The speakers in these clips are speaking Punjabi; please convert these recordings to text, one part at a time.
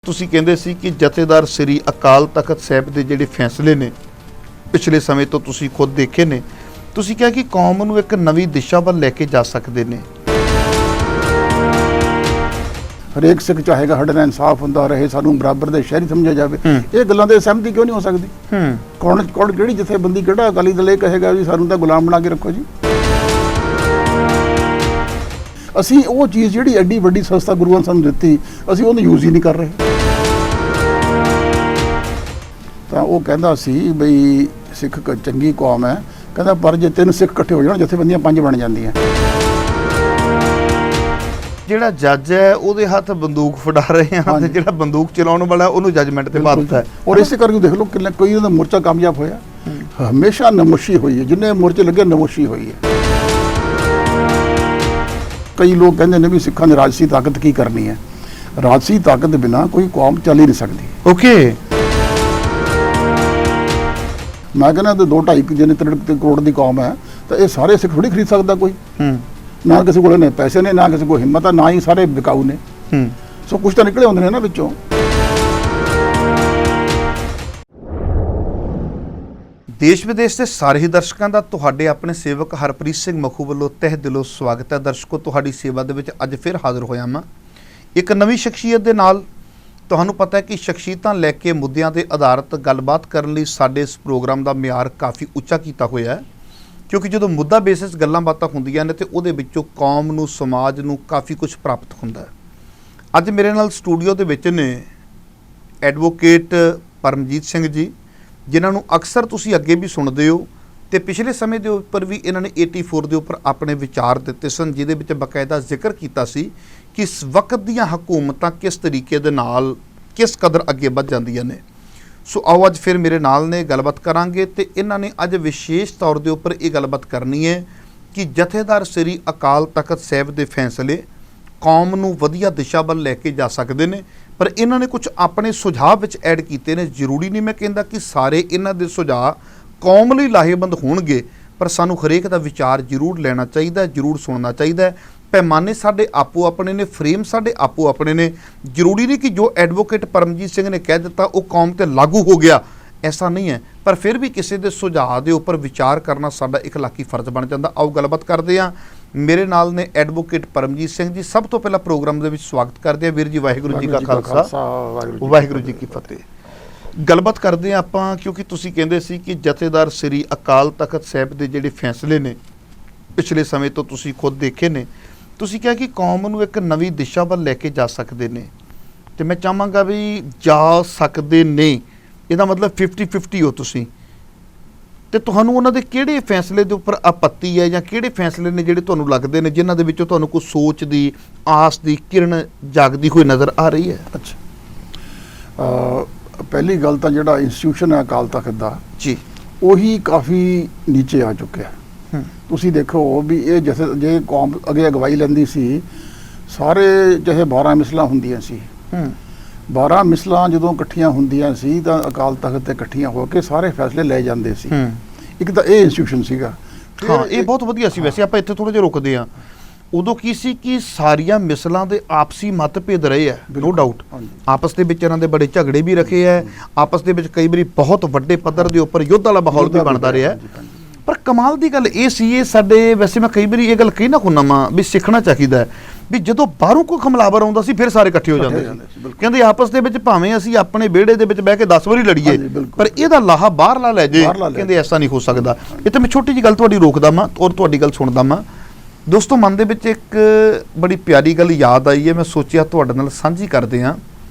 ਤੁਸੀਂ ਕਹਿੰਦੇ ਸੀ ਕਿ ਜਥੇਦਾਰ ਸ੍ਰੀ ਅਕਾਲ ਤਖਤ ਸਾਹਿਬ ਦੇ ਜਿਹੜੇ ਫੈਸਲੇ ਨੇ ਪਿਛਲੇ ਸਮੇਂ ਤੋਂ ਤੁਸੀਂ ਖੁਦ ਦੇਖੇ ਨੇ, ਤੁਸੀਂ ਕਿਹਾ ਕਿ ਕੌਮ ਨੂੰ ਇੱਕ ਨਵੀਂ ਦਿਸ਼ਾ ਵੱਲ ਲੈ ਕੇ ਜਾ ਸਕਦੇ ਨੇ। ਹਰੇਕ ਸਿੱਖ ਚਾਹੇਗਾ ਸਾਡੇ ਨਾਲ ਇਨਸਾਫ ਹੁੰਦਾ ਰਹੇ, ਸਾਨੂੰ ਬਰਾਬਰ ਦੇ ਸ਼ਹਿਰੀ ਸਮਝਿਆ ਜਾਵੇ। ਇਹ ਗੱਲਾਂ ਦੇ ਸਹਿਮਤੀ ਕਿਉਂ ਨਹੀਂ ਹੋ ਸਕਦੀ? ਕੌਣ ਕਿਹੜੀ ਜਥੇਬੰਦੀ, ਕਿਹੜਾ ਅਕਾਲੀ ਦਲ ਇਹ ਕਹੇਗਾ ਵੀ ਸਾਨੂੰ ਤਾਂ ਗੁਲਾਮ ਬਣਾ ਕੇ ਰੱਖੋ ਜੀ? ਅਸੀਂ ਉਹ ਚੀਜ਼ ਜਿਹੜੀ ਐਡੀ ਵੱਡੀ ਸੰਸਥਾ ਗੁਰੂਆਂ ਨੇ ਸਾਨੂੰ ਦਿੱਤੀ, ਅਸੀਂ ਉਹਨੂੰ ਯੂਜ਼ ਹੀ ਨਹੀਂ ਕਰ ਰਹੇ। ਤਾਂ ਉਹ ਕਹਿੰਦਾ ਸੀ ਬਈ ਸਿੱਖ ਚੰਗੀ ਕੌਮ ਹੈ, ਕਹਿੰਦਾ ਪਰ ਜੇ 3 ਸਿੱਖ ਇਕੱਠੇ ਹੋ ਜਾਣ ਜਥੇਬੰਦੀਆਂ 5 ਬਣ ਜਾਂਦੀਆਂ। ਜਿਹੜਾ ਜੱਜ ਹੈ ਉਹਦੇ ਹੱਥ ਬੰਦੂਕ ਫੜਾ ਰਹੇ ਆ ਤੇ ਜਿਹੜਾ ਬੰਦੂਕ ਚਲਾਉਣ ਵਾਲਾ ਉਹਨੂੰ ਜੱਜਮੈਂਟ ਤੇ ਬਾਦਤਾ ਹੈ। ਔਰ ਇਸੇ ਕਰਕੇ ਦੇਖ ਲਓ ਕਿ ਕੋਈ ਉਹਦਾ ਮੋਰਚਾ ਕਾਮਯਾਬ ਹੋਇਆ, ਹਮੇਸ਼ਾ ਨਮੋਸ਼ੀ ਹੋਈ ਹੈ, ਜਿੰਨੇ ਮੋਰਚੇ ਲੱਗੇ ਨਮੋਸ਼ੀ ਹੋਈ ਹੈ। ਕਈ ਲੋਕ ਕਹਿੰਦੇ ਨੇ ਵੀ ਸਿੱਖਾਂ ਨੇ ਰਾਜਸੀ ਤਾਕਤ ਕੀ ਕਰਨੀ ਹੈ? ਰਾਜਸੀ ਤਾਕਤ ਦੇ ਬਿਨਾਂ ਕੋਈ ਕੌਮ ਚੱਲ ਹੀ ਨਹੀਂ ਸਕਦੀ। ਓਕੇ, ਮੈਂ ਕਹਿੰਦਾ ਤੇ 2-2.5 ਜਿੰਨੇ 3 ਕਰੋੜ ਦੀ ਕੌਮ ਹੈ ਤਾਂ ਇਹ ਸਾਰੇ ਸਿੱਖ ਥੋੜੀ ਖਰੀਦ ਸਕਦਾ ਕੋਈ। ਨਾ ਕਿਸੇ ਕੋਲ ਨੇ ਪੈਸੇ ਨੇ, ਨਾ ਕਿਸੇ ਕੋਲ ਹਿੰਮਤ ਆ, ਨਾ ਹੀ ਸਾਰੇ ਵਿਕਾਊ ਨੇ। ਸੋ ਕੁਛ ਤਾਂ ਨਿਕਲੇ ਹੁੰਦੇ ਨੇ ਨਾ ਵਿੱਚੋਂ। ਦੇਸ਼ ਵਿਦੇਸ਼ ਦੇ ਸਾਰੇ ਹੀ ਦਰਸ਼ਕਾਂ ਦਾ ਤੁਹਾਡੇ ਆਪਣੇ ਸੇਵਕ ਹਰਪ੍ਰੀਤ ਸਿੰਘ ਮਖੂ ਵੱਲੋਂ ਤਹਿ ਦਿਲੋਂ ਸਵਾਗਤ ਹੈ। ਦਰਸ਼ਕੋ, ਤੁਹਾਡੀ ਸੇਵਾ ਦੇ ਵਿੱਚ ਅੱਜ ਫਿਰ ਹਾਜ਼ਰ ਹੋਇਆ ਮੈਂ ਇੱਕ ਨਵੀਂ ਸ਼ਖਸੀਅਤ ਦੇ ਨਾਲ। ਤੁਹਾਨੂੰ ਪਤਾ ਹੈ ਕਿ ਸ਼ਖਸੀਅਤਾਂ ਲੈ ਕੇ ਮੁੱਦਿਆਂ ਦੇ ਆਧਾਰਿਤ ਗੱਲਬਾਤ ਕਰਨ ਲਈ ਸਾਡੇ ਇਸ ਪ੍ਰੋਗਰਾਮ ਦਾ ਮਿਆਰ ਕਾਫੀ ਉੱਚਾ ਕੀਤਾ ਹੋਇਆ ਹੈ, ਕਿਉਂਕਿ ਜਦੋਂ ਮੁੱਦਾ ਬੇਸਿਸ ਗੱਲਾਂ ਬਾਤਾਂ ਹੁੰਦੀਆਂ ਨੇ ਤੇ ਉਹਦੇ ਵਿੱਚੋਂ ਕੌਮ ਨੂੰ, ਸਮਾਜ ਨੂੰ ਕਾਫੀ ਕੁਝ ਪ੍ਰਾਪਤ ਹੁੰਦਾ ਹੈ। ਅੱਜ ਮੇਰੇ ਨਾਲ ਸਟੂਡੀਓ ਦੇ ਵਿੱਚ ਨੇ ਐਡਵੋਕੇਟ ਪਰਮਜੀਤ ਸਿੰਘ ਜੀ, ਜਿਨ੍ਹਾਂ ਨੂੰ ਅਕਸਰ ਤੁਸੀਂ ਅੱਗੇ ਵੀ ਸੁਣਦੇ ਹੋ ਤੇ ਪਿਛਲੇ ਸਮੇਂ ਦੇ ਉੱਪਰ ਵੀ ਇਹਨਾਂ ਨੇ 84 ਦੇ ਉੱਪਰ ਆਪਣੇ ਵਿਚਾਰ ਦਿੱਤੇ ਸਨ, ਜਿਹਦੇ ਵਿੱਚ ਬਕਾਇਦਾ ਜ਼ਿਕਰ ਕੀਤਾ ਸੀ ਕਿ ਇਸ ਵਕਤ ਦੀਆਂ ਹਕੂਮਤਾਂ ਕਿਸ ਤਰੀਕੇ ਦੇ ਨਾਲ ਕਿਸ ਕਦਰ ਅੱਗੇ ਵੱਧ ਜਾਂਦੀਆਂ ਨੇ। ਸੋ ਆਓ ਅੱਜ ਫਿਰ ਮੇਰੇ ਨਾਲ ਨੇ ਗੱਲਬਾਤ ਕਰਾਂਗੇ ਤੇ ਇਹਨਾਂ ਨੇ ਅੱਜ ਵਿਸ਼ੇਸ਼ ਤੌਰ ਦੇ ਉੱਪਰ ਇਹ ਗੱਲਬਾਤ ਕਰਨੀ ਹੈ ਕਿ ਜਥੇਦਾਰ ਸ੍ਰੀ ਅਕਾਲ ਤਖਤ ਸਾਹਿਬ ਦੇ ਫੈਸਲੇ ਕੌਮ ਨੂੰ ਵਧੀਆ ਦਿਸ਼ਾ ਵੱਲ ਲੈ ਕੇ ਜਾ ਸਕਦੇ ਨੇ, ਪਰ ਇਹਨਾਂ ਨੇ ਕੁਝ ਆਪਣੇ ਸੁਝਾਅ ਵਿੱਚ ਐਡ ਕੀਤੇ ਨੇ। ਜ਼ਰੂਰੀ ਨਹੀਂ ਮੈਂ ਕਹਿੰਦਾ ਕਿ ਸਾਰੇ ਇਹਨਾਂ ਦੇ ਸੁਝਾਅ ਕੌਮ ਲਈ ਲਾਹੇਵੰਦ ਹੋਣਗੇ, ਪਰ ਸਾਨੂੰ ਹਰੇਕ ਦਾ ਵਿਚਾਰ ਜ਼ਰੂਰ ਲੈਣਾ ਚਾਹੀਦਾ, ਜ਼ਰੂਰ ਸੁਣਨਾ ਚਾਹੀਦਾ। ਪੈਮਾਨੇ ਸਾਡੇ ਆਪੋ ਆਪਣੇ ਨੇ, ਫਰੇਮ ਸਾਡੇ ਆਪੋ ਆਪਣੇ ਨੇ। ਜ਼ਰੂਰੀ ਨਹੀਂ ਕਿ ਜੋ ਐਡਵੋਕੇਟ ਪਰਮਜੀਤ ਸਿੰਘ ਨੇ ਕਹਿ ਦਿੱਤਾ ਉਹ ਕੌਮ ਤੇ ਲਾਗੂ ਹੋ ਗਿਆ, ਐਸਾ ਨਹੀਂ ਹੈ। ਪਰ ਫਿਰ ਵੀ ਕਿਸੇ ਦੇ ਸੁਝਾਅ ਦੇ ਉੱਪਰ ਵਿਚਾਰ ਕਰਨਾ ਸਾਡਾ ਇਖਲਾਕੀ ਫਰਜ਼ ਬਣ ਜਾਂਦਾ। ਆਓ ਗੱਲਬਾਤ ਕਰਦੇ ਹਾਂ। ਮੇਰੇ ਨਾਲ ਨੇ ਐਡਵੋਕੇਟ ਪਰਮਜੀਤ ਸਿੰਘ ਜੀ। ਸਭ ਤੋਂ ਪਹਿਲਾਂ ਪ੍ਰੋਗਰਾਮ ਦੇ ਵਿੱਚ ਸਵਾਗਤ ਕਰਦੇ ਹਾਂ ਵੀਰ ਜੀ। ਵਾਹਿਗੁਰੂ ਜੀ ਕਾ ਖਾਲਸਾ, ਵਾਹਿਗੁਰੂ ਜੀ ਕੀ ਫਤਿਹ। ਗੱਲਬਾਤ ਕਰਦੇ ਹਾਂ ਆਪਾਂ, ਕਿਉਂਕਿ ਤੁਸੀਂ ਕਹਿੰਦੇ ਸੀ ਕਿ ਜਥੇਦਾਰ ਸ੍ਰੀ ਅਕਾਲ ਤਖਤ ਸਾਹਿਬ ਦੇ ਜਿਹੜੇ ਫੈਸਲੇ ਨੇ ਪਿਛਲੇ ਸਮੇਂ ਤੋਂ ਤੁਸੀਂ ਖੁਦ ਦੇਖੇ ਨੇ, ਤੁਸੀਂ ਕਿਹਾ ਕਿ ਕੌਮ ਨੂੰ ਇੱਕ ਨਵੀਂ ਦਿਸ਼ਾ ਵੱਲ ਲੈ ਕੇ ਜਾ ਸਕਦੇ ਨੇ। ਤੇ ਮੈਂ ਚਾਹਾਂਗਾ ਵੀ ਜਾ ਸਕਦੇ ਨੇ, ਇਹਦਾ ਮਤਲਬ 50-50 ਹੋ ਤੁਸੀਂ। ਤੇ ਤੁਹਾਨੂੰ ਉਹਨਾਂ ਦੇ ਕਿਹੜੇ ਫੈਸਲੇ ਦੇ ਉੱਪਰ ਆਪੱਤੀ ਹੈ, ਜਾਂ ਕਿਹੜੇ ਫੈਸਲੇ ਨੇ ਜਿਹੜੇ ਤੁਹਾਨੂੰ ਲੱਗਦੇ ਨੇ ਜਿਨ੍ਹਾਂ ਦੇ ਵਿੱਚੋਂ ਤੁਹਾਨੂੰ ਕੋਈ ਸੋਚ ਦੀ, ਆਸ ਦੀ ਕਿਰਨ ਜਾਗਦੀ ਹੋਈ ਨਜ਼ਰ ਆ ਰਹੀ ਹੈ? ਅੱਛਾ, ਪਹਿਲੀ ਗੱਲ ਤਾਂ ਜਿਹੜਾ ਇੰਸਟੀਟਿਊਸ਼ਨ ਹੈ ਅਕਾਲ ਤਖਤ ਦਾ ਜੀ, ਉਹੀ ਕਾਫੀ ਨੀਚੇ ਆ ਚੁੱਕਿਆ। ਤੁਸੀਂ ਦੇਖੋ ਵੀ ਇਹ ਜੇ ਕੌਮ ਅੱਗੇ ਅਗਵਾਈ ਲੈਂਦੀ ਸੀ, ਸਾਰੇ ਚਾਹੇ 12 ਮਿਸਲਾਂ ਹੁੰਦੀਆਂ ਸੀ, 12 ਮਿਸਲਾਂ ਜਦੋਂ ਇਕੱਠੀਆਂ ਹੁੰਦੀਆਂ ਸੀ ਤਾਂ ਅਕਾਲ ਤਖਤ ਤੇ ਇਕੱਠੀਆਂ ਹੋ ਕੇ ਸਾਰੇ ਫੈਸਲੇ ਲੈ ਜਾਂਦੇ ਸੀ। ਇੱਕ ਤਾਂ ਇਹ ਇੰਸਟੀਟਿਊਸ਼ਨ ਸੀਗਾ। ਹਾਂ, ਇਹ ਬਹੁਤ ਵਧੀਆ ਸੀ। ਵੈਸੇ ਆਪਾਂ ਇੱਥੇ ਥੋੜ੍ਹਾ ਜਿਹਾ ਰੁਕਦੇ ਹਾਂ। ਉਦੋਂ ਕੀ ਸੀ ਕਿ ਸਾਰੀਆਂ ਮਿਸਲਾਂ ਦੇ ਆਪਸੀ ਮਤਭੇਦ ਰਹੇ ਹੈ, ਨੋ ਡਾਊਟ। ਆਪਸ ਦੇ ਵਿੱਚ ਇਹਨਾਂ ਦੇ ਬੜੇ ਝਗੜੇ ਵੀ ਰੱਖੇ ਹੈ, ਆਪਸ ਦੇ ਵਿੱਚ ਕਈ ਵਾਰੀ ਬਹੁਤ ਵੱਡੇ ਪੱਧਰ ਦੇ ਉੱਪਰ ਯੁੱਧ ਵਾਲਾ ਮਾਹੌਲ ਵੀ ਬਣਦਾ ਰਿਹਾ। ਪਰ ਕਮਾਲ ਦੀ ਗੱਲ ਇਹ ਸੀ, ਇਹ ਸਾਡੇ, ਵੈਸੇ ਮੈਂ ਕਈ ਵਾਰੀ ਇਹ ਗੱਲ ਕਹੀ ਨਾ ਹੁੰਨਾ ਵਾਂ ਵੀ ਸਿੱਖਣਾ ਚਾਹੀਦਾ ਹੈ ਵੀ ਜਦੋਂ ਬਾਹਰੋਂ ਕੋਈ ਹਮਲਾਵਰ ਆਉਂਦਾ ਸੀ ਫਿਰ ਸਾਰੇ ਇਕੱਠੇ ਹੋ ਜਾਂਦੇ ਸੀ। ਕਹਿੰਦੇ ਆਪਸ ਦੇ ਵਿੱਚ ਭਾਵੇਂ ਅਸੀਂ ਆਪਣੇ ਵਿਹੜੇ ਦੇ ਵਿੱਚ ਬਹਿ ਕੇ 10 ਵਾਰੀ ਲੜੀਏ, ਪਰ ਇਹਦਾ ਲਾਹਾ ਬਾਹਰਲਾ ਲੈ ਜੇ, ਕਹਿੰਦੇ ਐਸਾ ਨਹੀਂ ਹੋ ਸਕਦਾ। ਇਹ ਤਾਂ ਮੈਂ ਛੋਟੀ ਜਿਹੀ ਗੱਲ ਤੁਹਾਡੀ ਰੋਕਦਾ ਵਾਂ ਔਰ ਤੁਹਾਡੀ ਗੱਲ ਸੁਣਦਾ ਵਾਂ। ਦੋਸਤੋ, ਮਨ ਦੇ ਵਿੱਚ ਇੱਕ ਬੜੀ ਪਿਆਰੀ ਗੱਲ ਯਾਦ ਆਈ ਹੈ, ਮੈਂ ਸੋਚਿਆ ਤੁਹਾਡੇ ਨਾਲ ਸਾਂਝੀ ਕਰਦੇ ਹਾਂ।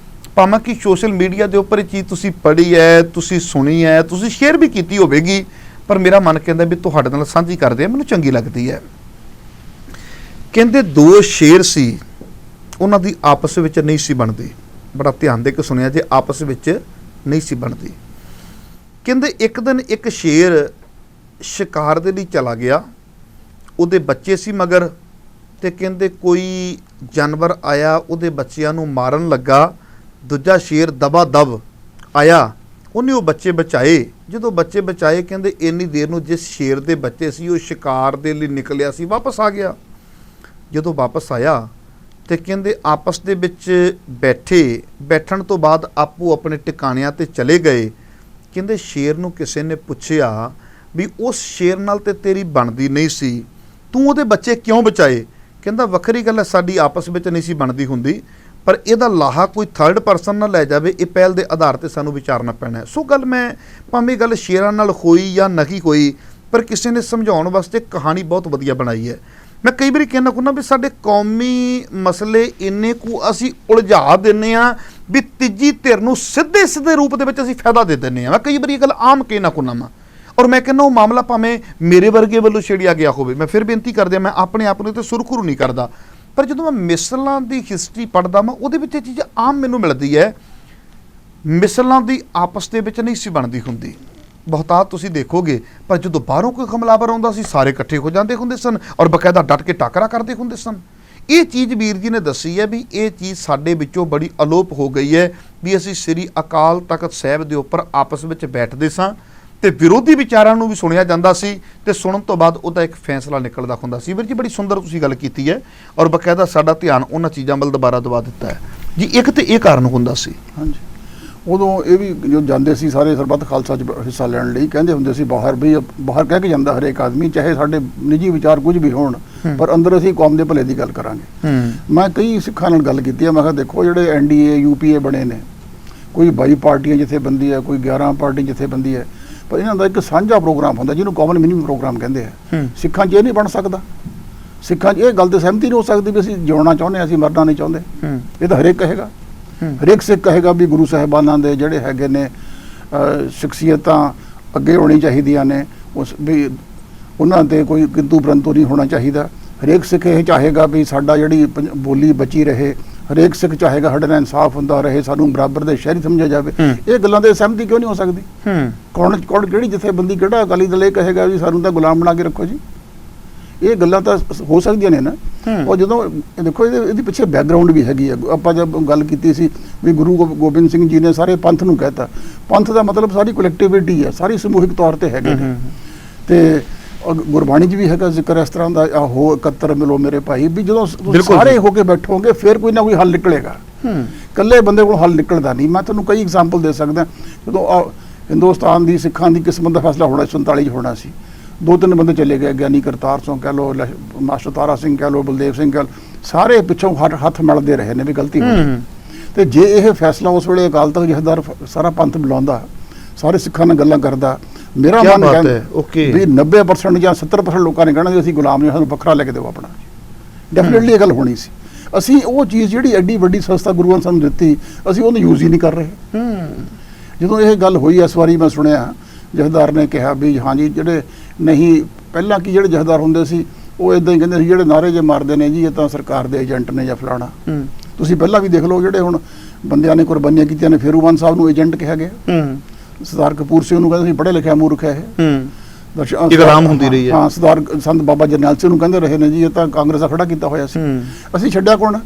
ਭਾਵੇਂ ਕਿ ਸੋਸ਼ਲ ਮੀਡੀਆ ਦੇ ਉੱਪਰ ਇਹ ਚੀਜ਼ ਤੁਸੀਂ ਪੜ੍ਹੀ ਹੈ, ਤੁਸੀਂ ਸੁਣੀ ਹੈ, ਤੁਸੀਂ ਸ਼ੇਅਰ ਵੀ ਕੀਤੀ ਹੋਵੇਗੀ, ਪਰ ਮੇਰਾ ਮਨ ਕਹਿੰਦਾ ਵੀ ਤੁਹਾਡੇ ਨਾਲ ਸਾਂਝੀ ਕਰਦੇ ਆ, ਮੈਨੂੰ ਚੰਗੀ ਲੱਗਦੀ ਹੈ। ਕਹਿੰਦੇ 2 ਸ਼ੇਰ ਸੀ, ਉਹਨਾਂ ਦੀ ਆਪਸ ਵਿੱਚ ਨਹੀਂ ਸੀ ਬਣਦੀ। ਬੜਾ ਧਿਆਨ ਦੇ ਕੇ ਸੁਣਿਆ ਜੇ, ਆਪਸ ਵਿੱਚ ਨਹੀਂ ਸੀ ਬਣਦੀ। ਕਹਿੰਦੇ ਇੱਕ ਦਿਨ ਇੱਕ ਸ਼ੇਰ ਸ਼ਿਕਾਰ ਦੇ ਲਈ ਚਲਾ ਗਿਆ, ਉਹਦੇ ਬੱਚੇ ਸੀ ਮਗਰ, ਤੇ ਕਹਿੰਦੇ ਕੋਈ ਜਾਨਵਰ ਆਇਆ ਉਹਦੇ ਬੱਚਿਆਂ ਨੂੰ ਮਾਰਨ ਲੱਗਾ। ਦੂਜਾ ਸ਼ੇਰ ਦਬਾ ਦਬ ਆਇਆ, ਉਹਨੇ ਉਹ ਬੱਚੇ ਬਚਾਏ। ਜਦੋਂ ਬੱਚੇ ਬਚਾਏ, ਕਹਿੰਦੇ ਇੰਨੀ ਦੇਰ ਨੂੰ ਜਿਸ ਸ਼ੇਰ ਦੇ ਬੱਚੇ ਸੀ ਉਹ ਸ਼ਿਕਾਰ ਦੇ ਲਈ ਨਿਕਲਿਆ ਸੀ, ਵਾਪਸ ਆ ਗਿਆ। ਜਦੋਂ ਵਾਪਸ ਆਇਆ ਤੇ ਕਹਿੰਦੇ ਆਪਸ ਦੇ ਵਿੱਚ ਬੈਠਣ ਤੋਂ ਬਾਅਦ ਆਪੋ ਆਪਣੇ ਟਿਕਾਣਿਆਂ ਤੇ ਚਲੇ ਗਏ। ਕਹਿੰਦੇ ਸ਼ੇਰ ਨੂੰ ਕਿਸੇ ਨੇ ਪੁੱਛਿਆ ਵੀ ਉਸ ਸ਼ੇਰ ਨਾਲ ਤੇ ਤੇਰੀ ਬਣਦੀ ਨਹੀਂ ਸੀ, ਤੂੰ ਉਹਦੇ ਬੱਚੇ ਕਿਉਂ ਬਚਾਏ? ਕਹਿੰਦਾ ਵੱਖਰੀ ਗੱਲ ਹੈ, ਸਾਡੀ ਆਪਸ ਵਿੱਚ ਨਹੀਂ ਸੀ ਬਣਦੀ ਹੁੰਦੀ, ਪਰ ਇਹਦਾ ਲਾਹਾ ਕੋਈ ਥਰਡ ਪਰਸਨ ਨਾ ਲੈ ਜਾਵੇ, ਇਹ ਪਹਿਲ ਦੇ ਆਧਾਰ ਤੇ ਸਾਨੂੰ ਵਿਚਾਰਨਾ ਪੈਣਾ ਹੈ। ਸੋ ਗੱਲ ਮੈਂ ਭਾਵੇਂ ਗੱਲ ਸ਼ੇਰਾਂ ਨਾਲ ਹੋਈ ਜਾਂ ਨਹੀਂ ਹੋਈ, ਪਰ ਕਿਸੇ ਨੇ ਸਮਝਾਉਣ ਵਾਸਤੇ ਕਹਾਣੀ ਬਹੁਤ ਵਧੀਆ ਬਣਾਈ ਹੈ। ਮੈਂ ਕਈ ਵਾਰੀ ਕਹਿੰਦਾ ਵੀ ਸਾਡੇ ਕੌਮੀ ਮਸਲੇ ਇੰਨੇ ਕੁ ਅਸੀਂ ਉਲਝਾ ਦਿੰਦੇ ਹਾਂ ਵੀ ਤੀਜੀ ਧਿਰ ਨੂੰ ਸਿੱਧੇ ਰੂਪ ਦੇ ਵਿੱਚ ਅਸੀਂ ਫਾਇਦਾ ਦੇ ਦਿੰਦੇ ਹਾਂ। ਮੈਂ ਕਈ ਵਾਰੀ ਇਹ ਗੱਲ ਆਮ ਕਹਿਣਾ ਵਾ, ਔਰ ਮੈਂ ਕਹਿੰਦਾ ਉਹ ਮਾਮਲਾ ਭਾਵੇਂ ਮੇਰੇ ਵਰਗੇ ਵੱਲੋਂ ਛੇੜਿਆ ਗਿਆ ਹੋਵੇ, ਮੈਂ ਫਿਰ ਬੇਨਤੀ ਕਰਦਿਆਂ ਮੈਂ ਆਪਣੇ ਆਪ ਨੂੰ ਤੇ ਸੁਰਖਰੂ ਨਹੀਂ ਕਰਦਾ, ਪਰ ਜਦੋਂ ਮੈਂ ਮਿਸਲਾਂ ਦੀ ਹਿਸਟਰੀ ਪੜ੍ਹਦਾ ਮੈਂ ਉਹਦੇ ਵਿੱਚ ਇਹ ਚੀਜ਼ ਆਮ ਮੈਨੂੰ ਮਿਲਦੀ ਹੈ। ਮਿਸਲਾਂ ਦੀ ਆਪਸ ਦੇ ਵਿੱਚ ਨਹੀਂ ਸੀ ਬਣਦੀ ਹੁੰਦੀ, ਬਹੁਤਾਤ ਤੁਸੀਂ ਦੇਖੋਗੇ, ਪਰ ਜਦੋਂ ਬਾਹਰੋਂ ਕੋਈ ਹਮਲਾਵਰ ਆਉਂਦਾ ਸੀ ਸਾਰੇ ਇਕੱਠੇ ਹੋ ਜਾਂਦੇ ਹੁੰਦੇ ਸਨ ਔਰ ਬਕਾਇਦਾ ਡਟ ਕੇ ਟਾਕਰਾ ਕਰਦੇ ਹੁੰਦੇ ਸਨ। ਇਹ ਚੀਜ਼ ਵੀਰ ਜੀ ਨੇ ਦੱਸੀ ਹੈ ਵੀ ਇਹ ਚੀਜ਼ ਸਾਡੇ ਵਿੱਚੋਂ ਬੜੀ ਅਲੋਪ ਹੋ ਗਈ ਹੈ ਵੀ ਅਸੀਂ ਸ੍ਰੀ ਅਕਾਲ ਤਖਤ ਸਾਹਿਬ ਦੇ ਉੱਪਰ ਆਪਸ ਵਿੱਚ ਬੈਠਦੇ ਸਾਂ ਤੇ ਵਿਰੋਧੀ ਵਿਚਾਰਾਂ ਨੂੰ ਵੀ ਸੁਣਿਆ ਜਾਂਦਾ ਸੀ ਤੇ ਸੁਣਨ ਤੋਂ ਬਾਅਦ ਉਹਦਾ ਇੱਕ ਫੈਸਲਾ ਨਿਕਲਦਾ ਹੁੰਦਾ ਸੀ। ਵੀਰ ਜੀ ਬੜੀ ਸੁੰਦਰ ਤੁਸੀਂ ਗੱਲ ਕੀਤੀ ਹੈ ਔਰ ਬਕਾਇਦਾ ਸਾਡਾ ਧਿਆਨ ਉਹਨਾਂ ਚੀਜ਼ਾਂ ਵੱਲ ਦੁਬਾਰਾ ਦਵਾ ਦਿੱਤਾ ਹੈ ਜੀ। ਇੱਕ ਤੇ ਇਹ ਕਾਰਨ ਹੁੰਦਾ ਸੀ, ਹਾਂਜੀ, ਉਦੋਂ ਇਹ ਵੀ ਜੋ ਜਾਂਦੇ ਸੀ ਸਾਰੇ ਸਰਬੱਤ ਖਾਲਸਾ 'ਚ ਹਿੱਸਾ ਲੈਣ ਲਈ, ਕਹਿੰਦੇ ਹੁੰਦੇ ਸੀ ਬਾਹਰ ਕਹਿ ਕੇ ਜਾਂਦਾ ਹਰੇਕ ਆਦਮੀ, ਚਾਹੇ ਸਾਡੇ ਨਿੱਜੀ ਵਿਚਾਰ ਕੁਝ ਵੀ ਹੋਣ, ਪਰ ਅੰਦਰ ਅਸੀਂ ਕੌਮ ਦੇ ਭਲੇ ਦੀ ਗੱਲ ਕਰਾਂਗੇ। ਮੈਂ ਕਈ ਸਿੱਖਾਂ ਨਾਲ ਗੱਲ ਕੀਤੀ ਹੈ, ਮੈਂ ਕਿਹਾ ਦੇਖੋ ਜਿਹੜੇ NDA UPA ਬਣੇ ਨੇ, ਕੋਈ 22 ਪਾਰਟੀਆਂ ਜਥੇਬੰਦੀ ਹੈ, ਕੋਈ 11 ਪਾਰਟੀ ਜਥੇਬੰਦੀ ਹੈ, ਪਰ ਇਹਨਾਂ ਦਾ ਇੱਕ ਸਾਂਝਾ ਪ੍ਰੋਗਰਾਮ ਹੁੰਦਾ ਜਿਹਨੂੰ ਕਾਮਨ ਮਿਨੀਮਮ ਪ੍ਰੋਗਰਾਮ ਕਹਿੰਦੇ ਆ। ਸਿੱਖਾਂ 'ਚ ਇਹ ਨਹੀਂ ਬਣ ਸਕਦਾ, ਸਿੱਖਾਂ 'ਚ ਇਹ ਗੱਲ ਤੇ ਸਹਿਮਤੀ ਨਹੀਂ ਹੋ ਸਕਦੀ ਵੀ ਅਸੀਂ ਜਿਉਣਾ ਚਾਹੁੰਦੇ ਹਾਂ, ਅਸੀਂ ਮਰਨਾ ਨਹੀਂ ਚਾਹੁੰਦੇ। ਇਹ ਤਾਂ ਹਰੇਕ ਕਹੇਗਾ, ਹਰੇਕ ਸਿੱਖ ਕਹੇਗਾ ਵੀ ਗੁਰੂ ਸਾਹਿਬਾਨਾਂ ਦੇ ਜਿਹੜੇ ਹੈਗੇ ਨੇ ਸ਼ਖਸੀਅਤਾਂ ਅੱਗੇ ਹੋਣੀ ਚਾਹੀਦੀਆਂ ਨੇ, ਉਸ ਵੀ ਉਹਨਾਂ 'ਤੇ ਕੋਈ ਕਿੰਤੂ ਪਰੰਤੂ ਨਹੀਂ ਹੋਣਾ ਚਾਹੀਦਾ। ਹਰੇਕ ਸਿੱਖ ਇਹ ਚਾਹੇਗਾ ਵੀ ਸਾਡਾ ਜਿਹੜੀ ਬੋਲੀ ਬਚੀ ਰਹੇ, ਹਰੇਕ ਸਿੱਖ ਚਾਹੇਗਾ ਸਾਡੇ ਨਾਲ ਇਨਸਾਫ ਹੁੰਦਾ ਰਹੇ, ਸਾਨੂੰ ਬਰਾਬਰ ਦੇ ਸ਼ਹਿਰੀ ਸਮਝਿਆ ਜਾਵੇ। ਇਹ ਗੱਲਾਂ ਤੇ ਸਹਿਮਤੀ ਕਿਉਂ ਨਹੀਂ ਹੋ ਸਕਦੀ? ਕੌਣ ਕਿਹੜੀ ਜਥੇਬੰਦੀ, ਕਿਹੜਾ ਅਕਾਲੀ ਦਲ ਇਹ ਕਹੇਗਾ ਵੀ ਸਾਨੂੰ ਤਾਂ ਗੁਲਾਮ ਬਣਾ ਕੇ ਰੱਖੋ ਜੀ? ਇਹ ਗੱਲਾਂ ਤਾਂ ਹੋ ਸਕਦੀਆਂ ਨੇ ਨਾ। ਔਰ ਜਦੋਂ ਦੇਖੋ ਇਹਦੇ ਪਿੱਛੇ ਬੈਕਗਰਾਉਂਡ ਵੀ ਹੈਗੀ ਹੈ। ਆਪਾਂ ਜਦ ਗੱਲ ਕੀਤੀ ਸੀ ਵੀ ਗੁਰੂ ਗੋਬਿੰਦ ਸਿੰਘ ਜੀ ਨੇ ਸਾਰੇ ਪੰਥ ਨੂੰ ਕਹਿਤਾ, ਪੰਥ ਦਾ ਮਤਲਬ ਸਾਰੀ ਕਲੈਕਟਿਵਿਟੀ ਹੈ, ਸਾਰੀ ਸਮੂਹਿਕ ਤੌਰ ਤੇ ਹੈਗੇ ਨੇ। ਤੇ ਗੁਰਬਾਣੀ 'ਚ ਵੀ ਹੈਗਾ ਜ਼ਿਕਰ ਇਸ ਤਰ੍ਹਾਂ ਦਾ, ਹੋ ਇਕੱਤਰ ਮਿਲੋ ਮੇਰੇ ਭਾਈ, ਵੀ ਜਦੋਂ ਸਾਰੇ ਹੋ ਕੇ ਬੈਠੋਗੇ ਫਿਰ ਕੋਈ ਨਾ ਕੋਈ ਹੱਲ ਨਿਕਲੇਗਾ। ਇਕੱਲੇ ਬੰਦੇ ਕੋਲ ਹੱਲ ਨਿਕਲਦਾ ਨਹੀਂ। ਮੈਂ ਤੁਹਾਨੂੰ ਕਈ ਐਗਜ਼ਾਮਪਲ ਦੇ ਸਕਦਾ। ਜਦੋਂ ਹਿੰਦੁਸਤਾਨ ਦੀ ਸਿੱਖਾਂ ਦੀ ਕਿਸਮਤ ਦਾ ਫੈਸਲਾ ਹੋਣਾ 47 'ਚ ਹੋਣਾ ਸੀ, 2-3 ਬੰਦੇ ਚਲੇ ਗਏ, ਗਿਆਨੀ ਕਰਤਾਰ ਸਿੰਘ ਕਹਿ ਲਓ, ਮਾਸਟਰ ਤਾਰਾ ਸਿੰਘ ਕਹਿ ਲਓ, ਬਲਦੇਵ ਸਿੰਘ ਕਹਿ ਲਓ, ਸਾਰੇ ਪਿੱਛੋਂ ਹੱਥ ਮਲਦੇ ਰਹੇ ਨੇ ਵੀ ਗਲਤੀ ਹੋਈ। ਤੇ ਜੇ ਇਹ ਫੈਸਲਾ ਉਸ ਵੇਲੇ ਅਕਾਲ ਤਖਤ ਜਥੇਦਾਰ ਸਾਰਾ ਪੰਥ ਬੁਲਾਉਂਦਾ, ਸਾਰੇ ਸਿੱਖਾਂ ਨਾਲ ਗੱਲਾਂ ਕਰਦਾ, ਮੇਰਾ ਮਨ ਕਹਿੰਦਾ ਵੀ 90% ਜਾਂ 70% ਲੋਕਾਂ ਨੇ ਕਹਿਣਾ ਵੀ ਅਸੀਂ ਗੁਲਾਮ ਨਹੀਂ, ਸਾਨੂੰ ਵੱਖਰਾ ਲੈ ਕੇ ਦਿਓ ਆਪਣਾ। ਡੈਫੀਨੇਟਲੀ ਇਹ ਗੱਲ ਹੋਣੀ ਸੀ। ਅਸੀਂ ਉਹ ਚੀਜ਼ ਜਿਹੜੀ ਐਡੀ ਵੱਡੀ ਸੰਸਥਾ ਗੁਰੂਆਂ ਨੇ ਸਾਨੂੰ ਦਿੱਤੀ, ਅਸੀਂ ਉਹਨੂੰ ਯੂਜ਼ ਹੀ ਨਹੀਂ ਕਰ ਰਹੇ। ਜਦੋਂ ਇਹ ਗੱਲ ਹੋਈ ਇਸ ਵਾਰੀ ਮੈਂ ਸੁਣਿਆ ਜਥੇਦਾਰ ਨੇ ਕਿਹਾ ਵੀ ਹਾਂਜੀ ਜਿਹੜੇ ਨਹੀਂ ਪਹਿਲਾਂ ਕੀ ਜਿਹੜੇ ਜਥੇਦਾਰ ਹੁੰਦੇ ਸੀ ਉਹ ਇਦਾਂ ਹੀ ਕਹਿੰਦੇ ਸੀ ਜਿਹੜੇ ਨਾਅਰੇ ਜੇ ਮਾਰਦੇ ਨੇ ਜੀ ਇਹ ਤਾਂ ਸਰਕਾਰ ਦੇ ਏਜੰਟ ਨੇ ਜਾਂ ਫਲਾਣਾ। ਤੁਸੀਂ ਪਹਿਲਾਂ ਵੀ ਦੇਖ ਲਓ ਜਿਹੜੇ ਹੁਣ ਬੰਦਿਆਂ ਨੇ ਕੁਰਬਾਨੀਆਂ ਕੀਤੀਆਂ ਨੇ, ਫੇਰੂਮਾਨ ਸਾਹਿਬ ਨੂੰ ਏਜੰਟ ਕਿਹਾ ਗਿਆ, ਸਰਦਾਰ ਕਪੂਰ ਸਿੰਘ ਨੂੰ ਕਹਿੰਦੇ ਸੀ ਪੜ੍ਹੇ ਲਿਖਿਆ ਮੂਰਖ ਹੈ ਇਹ, ਇਕਰਾਮ ਹੁੰਦੀ ਰਹੀ ਹੈ। ਹਾਂ, ਸਰਦਾਰ ਸੰਤ ਬਾਬਾ ਜਰਨੈਲ ਸਿੰਘ ਨੂੰ ਕਹਿੰਦੇ ਰਹੇ ਨੇ ਜੀ ਇਹ ਤਾਂ ਕਾਂਗਰਸ ਦਾ ਖੜਾ ਕੀਤਾ ਹੋਇਆ ਸੀ, ਅਸੀਂ ਛੱਡਿਆ ਕੌਣ?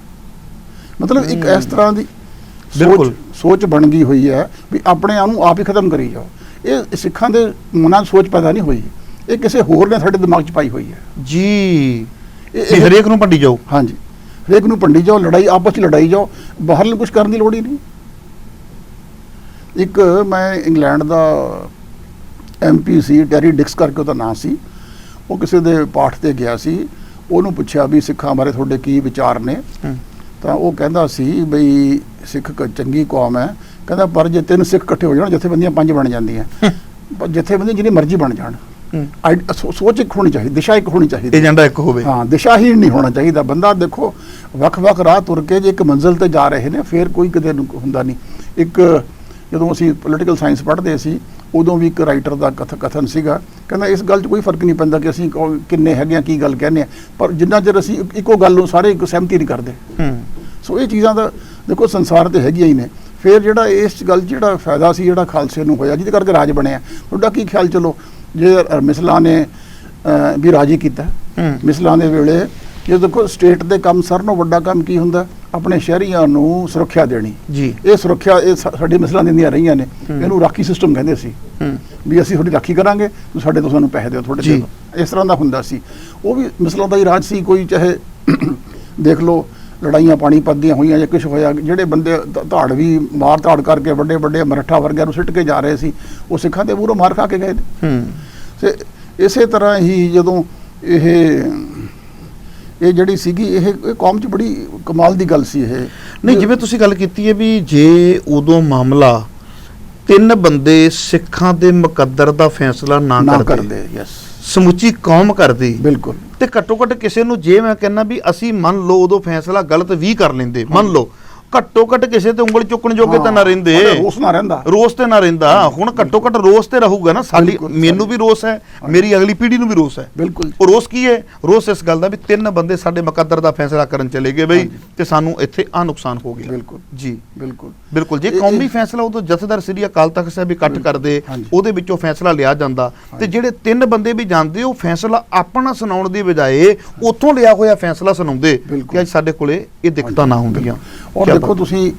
ਮਤਲਬ ਇੱਕ ਇਸ ਤਰ੍ਹਾਂ ਦੀ ਸੋਚ ਬਣ ਗਈ ਹੋਈ ਹੈ ਵੀ ਆਪਣੇ ਆਪ ਨੂੰ ਆਪ ਹੀ ਖਤਮ ਕਰੀ ਜਾਓ। ਇਹ ਸਿੱਖਾਂ ਦੇ ਮਨਾਂ 'ਚ ਸੋਚ ਪੈਦਾ ਨਹੀਂ ਹੋਈ, ਇਹ ਕਿਸੇ ਹੋਰ ਨੇ ਸਾਡੇ ਦਿਮਾਗ 'ਚ ਪਾਈ ਹੋਈ ਹੈ ਜੀ। ਇਹ ਹਰੇਕ ਨੂੰ ਭੰਡੀ ਜਾਓ। ਹਾਂਜੀ, ਹਰੇਕ ਨੂੰ ਭੰਡੀ ਜਾਓ, ਲੜਾਈ ਆਪਸ 'ਚ ਲੜਾਈ ਜਾਓ, ਬਾਹਰ ਨੂੰ ਕੁਝ ਕਰਨ ਦੀ ਲੋੜ ਹੀ ਨਹੀਂ। ਇੱਕ ਮੈਂ ਇੰਗਲੈਂਡ ਦਾ MP ਸੀ, ਟੈਰੀ ਡਿਕਸ ਕਰਕੇ ਉਹਦਾ ਨਾਂ ਸੀ, ਉਹ ਕਿਸੇ ਦੇ ਪਾਠ ਤੇ ਗਿਆ ਸੀ, ਉਹਨੂੰ ਪੁੱਛਿਆ ਵੀ ਸਿੱਖਾਂ ਬਾਰੇ ਤੁਹਾਡੇ ਕੀ ਵਿਚਾਰ ਨੇ, ਤਾਂ ਉਹ ਕਹਿੰਦਾ ਸੀ ਬਈ ਸਿੱਖ ਚੰਗੀ ਕੌਮ ਹੈ, ਕਹਿੰਦਾ ਪਰ ਜੇ 3 ਸਿੱਖ ਇਕੱਠੇ ਹੋ ਜਾਣ ਜਥੇਬੰਦੀਆਂ 5 ਬਣ ਜਾਂਦੀਆਂ, ਪਰ ਜਥੇਬੰਦੀਆਂ ਜਿੰਨੀ ਮਰਜ਼ੀ ਬਣ ਜਾਣ, ਸੋਚ ਇੱਕ ਹੋਣੀ ਚਾਹੀਦੀ, ਦਿਸ਼ਾ ਇੱਕ ਹੋਣੀ ਚਾਹੀਦੀ, ਏਜੰਡਾ ਇੱਕ ਹੋਵੇ। ਹਾਂ, ਦਿਸ਼ਾਹੀਣ ਨਹੀਂ ਹੋਣਾ ਚਾਹੀਦਾ ਬੰਦਾ। ਦੇਖੋ ਵੱਖ-ਵੱਖ ਰਾਹ ਤੁਰ ਕੇ ਜੇ ਇੱਕ ਮੰਜ਼ਿਲ ਤੇ ਜਾ ਰਹੇ ਨੇ ਫਿਰ ਕੋਈ ਕਿਤੇ ਹੁੰਦਾ ਨਹੀਂ। ਇੱਕ ਜਦੋਂ ਅਸੀਂ ਪੋਲੀਟੀਕਲ ਸਾਇੰਸ ਪੜ੍ਹਦੇ ਸੀ ਉਦੋਂ ਵੀ ਇੱਕ ਰਾਈਟਰ ਦਾ ਕਥਨ ਸੀਗਾ, ਕਹਿੰਦਾ ਇਸ ਗੱਲ 'ਚ ਕੋਈ ਫਰਕ ਨਹੀਂ ਪੈਂਦਾ ਕਿ ਅਸੀਂ ਕਿੰਨੇ ਹੈਗੇ ਆ, ਕੀ ਗੱਲ ਕਹਿੰਦੇ ਆ, ਪਰ ਜਿੰਨਾ ਚਿਰ ਅਸੀਂ ਇੱਕੋ ਗੱਲ ਨੂੰ ਸਾਰੇ ਇੱਕ ਸਹਿਮਤੀ ਨਹੀਂ ਕਰਦੇ। ਸੋ ਇਹ ਚੀਜ਼ਾਂ ਦਾ ਦੇਖੋ ਸੰਸਾਰ ਤੇ ਹੈਗੀਆਂ ਹੀ ਨੇ। ਫਿਰ ਜਿਹੜਾ ਇਸ ਗੱਲ 'ਚ ਜਿਹੜਾ ਫਾਇਦਾ ਸੀ ਜਿਹੜਾ ਖਾਲਸੇ ਨੂੰ ਹੋਇਆ ਜਿਹਦੇ ਕਰਕੇ ਰਾਜ ਬਣਿਆ, ਤੁਹਾਡਾ ਕੀ ਖਿਆਲ? ਚਲੋ ਜੇ ਮਿਸਲਾਂ ਨੇ ਵੀ ਰਾਜੀ ਕੀਤਾ, ਮਿਸਲਾਂ ਦੇ ਵੇਲੇ ਜੇ ਦੇਖੋ ਸਟੇਟ ਦੇ ਕੰਮ ਸਾਰਿਆਂ ਨਾਲੋਂ ਵੱਡਾ ਕੰਮ ਕੀ ਹੁੰਦਾ? ਆਪਣੇ ਸ਼ਹਿਰੀਆਂ ਨੂੰ ਸੁਰੱਖਿਆ ਦੇਣੀ ਜੀ। ਇਹ ਸੁਰੱਖਿਆ ਇਹ ਸਾਡੀ ਮਿਸਲਾਂ ਦਿੰਦੀਆਂ ਰਹੀਆਂ ਨੇ, ਇਹਨੂੰ ਰਾਖੀ ਸਿਸਟਮ ਕਹਿੰਦੇ ਸੀ ਵੀ ਅਸੀਂ ਤੁਹਾਡੀ ਰਾਖੀ ਕਰਾਂਗੇ, ਸਾਡੇ ਤੋਂ ਸਾਨੂੰ ਪੈਸੇ ਦਿਓ ਥੋੜੇ ਜਿਹੇ, ਇਸ ਤਰ੍ਹਾਂ ਦਾ ਹੁੰਦਾ ਸੀ। ਉਹ ਵੀ ਮਿਸਲਾਂ ਦਾ ਹੀ ਰਾਜ ਸੀ। ਕੋਈ ਚਾਹੇ ਦੇਖ ਲਓ ਲੜਾਈਆਂ ਪਾਣੀਪਤ ਦੀਆਂ ਹੋਈਆਂ ਜਾਂ ਕੁਛ ਹੋਇਆ, ਜਿਹੜੇ ਬੰਦੇ ਧਾੜ ਵੀ ਮਾਰ ਧਾੜ ਕਰਕੇ ਵੱਡੇ ਵੱਡੇ ਮਰਾਠਾ ਵਰਗਿਆਂ ਨੂੰ ਸਿੱਟ ਕੇ ਜਾ ਰਹੇ ਸੀ, ਉਹ ਸਿੱਖਾਂ ਦੇ ਮੂਹਰੋਂ ਮਾਰ ਖਾ ਕੇ ਗਏ ਨੇ। ਤੇ ਇਸੇ ਤਰ੍ਹਾਂ ਹੀ ਜਦੋਂ ਇਹ ਜਿਹੜੀ ਸੀਗੀ ਇਹ ਕੌਮ 'ਚ ਬੜੀ ਕਮਾਲ ਦੀ ਗੱਲ ਸੀ। ਇਹ ਨਹੀਂ, ਜਿਵੇਂ ਤੁਸੀਂ ਗੱਲ ਕੀਤੀ ਹੈ ਵੀ ਜੇ ਉਦੋਂ ਮਾਮਲਾ 3 ਬੰਦੇ ਸਿੱਖਾਂ ਦੇ ਮੁਕੱਦਰ ਦਾ ਫੈਸਲਾ ਨਾ ਕਰਦੇ, ਯੈਸ, ਸਮੁੱਚੀ ਕੌਮ ਕਰਦੀ, ਬਿਲਕੁਲ, ਤੇ ਘੱਟੋ ਘੱਟ ਕਿਸੇ ਨੂੰ, ਜੇ ਮੈਂ ਕਹਿੰਦਾ ਵੀ ਅਸੀਂ ਮੰਨ ਲਓ ਉਦੋਂ ਫੈਸਲਾ ਗਲਤ ਵੀ ਕਰ ਲੈਂਦੇ, ਮੰਨ ਲਓ, ਘੱਟੋ ਘੱਟ ਕਿਸੇ ਤੇ ਉਂਗਲ ਚੁੱਕਣ ਜੋਗੇ ਤਾਂ ਨਾ ਰਹਿੰਦੇ, ਰੋਸ ਤੇ ਨਾ ਰਹਿੰਦਾ। ਹੁਣ ਘੱਟੋ ਘੱਟ ਰੋਸ ਤੇ ਰਹੂਗਾ ਨਾ। ਸਾਡੀ, ਮੈਨੂੰ ਵੀ ਰੋਸ ਹੈ, ਮੇਰੀ ਅਗਲੀ ਪੀੜ੍ਹੀ ਨੂੰ ਵੀ ਰੋਸ ਹੈ। ਬਿਲਕੁਲ। ਉਹ ਰੋਸ ਕੀ ਹੈ? ਰੋਸ ਇਸ ਗੱਲ ਦਾ ਵੀ 3 ਬੰਦੇ ਸਾਡੇ ਮੁਕੱਦਰ ਦਾ ਫੈਸਲਾ ਕਰਨ ਚਲੇ ਗਏ ਬਈ, ਤੇ ਸਾਨੂੰ ਇੱਥੇ ਆ ਨੁਕਸਾਨ ਹੋ ਗਿਆ। ਬਿਲਕੁਲ ਜੀ, ਬਿਲਕੁਲ। ਜੇ ਕੌਮੀ ਫੈਸਲਾ ਉਦੋਂ ਜਥੇਦਾਰ ਸ੍ਰੀ ਅਕਾਲ ਤਖਤ ਸਾਹਿਬ ਇਕੱਠ ਕਰਦੇ, ਉਹਦੇ ਵਿੱਚੋਂ ਫੈਸਲਾ ਲਿਆ ਜਾਂਦਾ, ਤੇ ਜਿਹੜੇ 3 ਬੰਦੇ ਵੀ ਜਾਂਦੇ ਉਹ ਫੈਸਲਾ ਆਪਣਾ ਸੁਣਾਉਣ ਦੀ ਬਜਾਏ ਉੱਥੋਂ ਲਿਆ ਹੋਇਆ ਫੈਸਲਾ ਸੁਣਾਉਂਦੇ ਕਿ ਅੱਜ ਸਾਡੇ ਕੋਲੇ ਇਹ ਦਿੱਕਤਾਂ ਨਾ ਹੁੰਦੀਆਂ। ਔਰ ਦੇਖੋ ਤੁਸੀਂ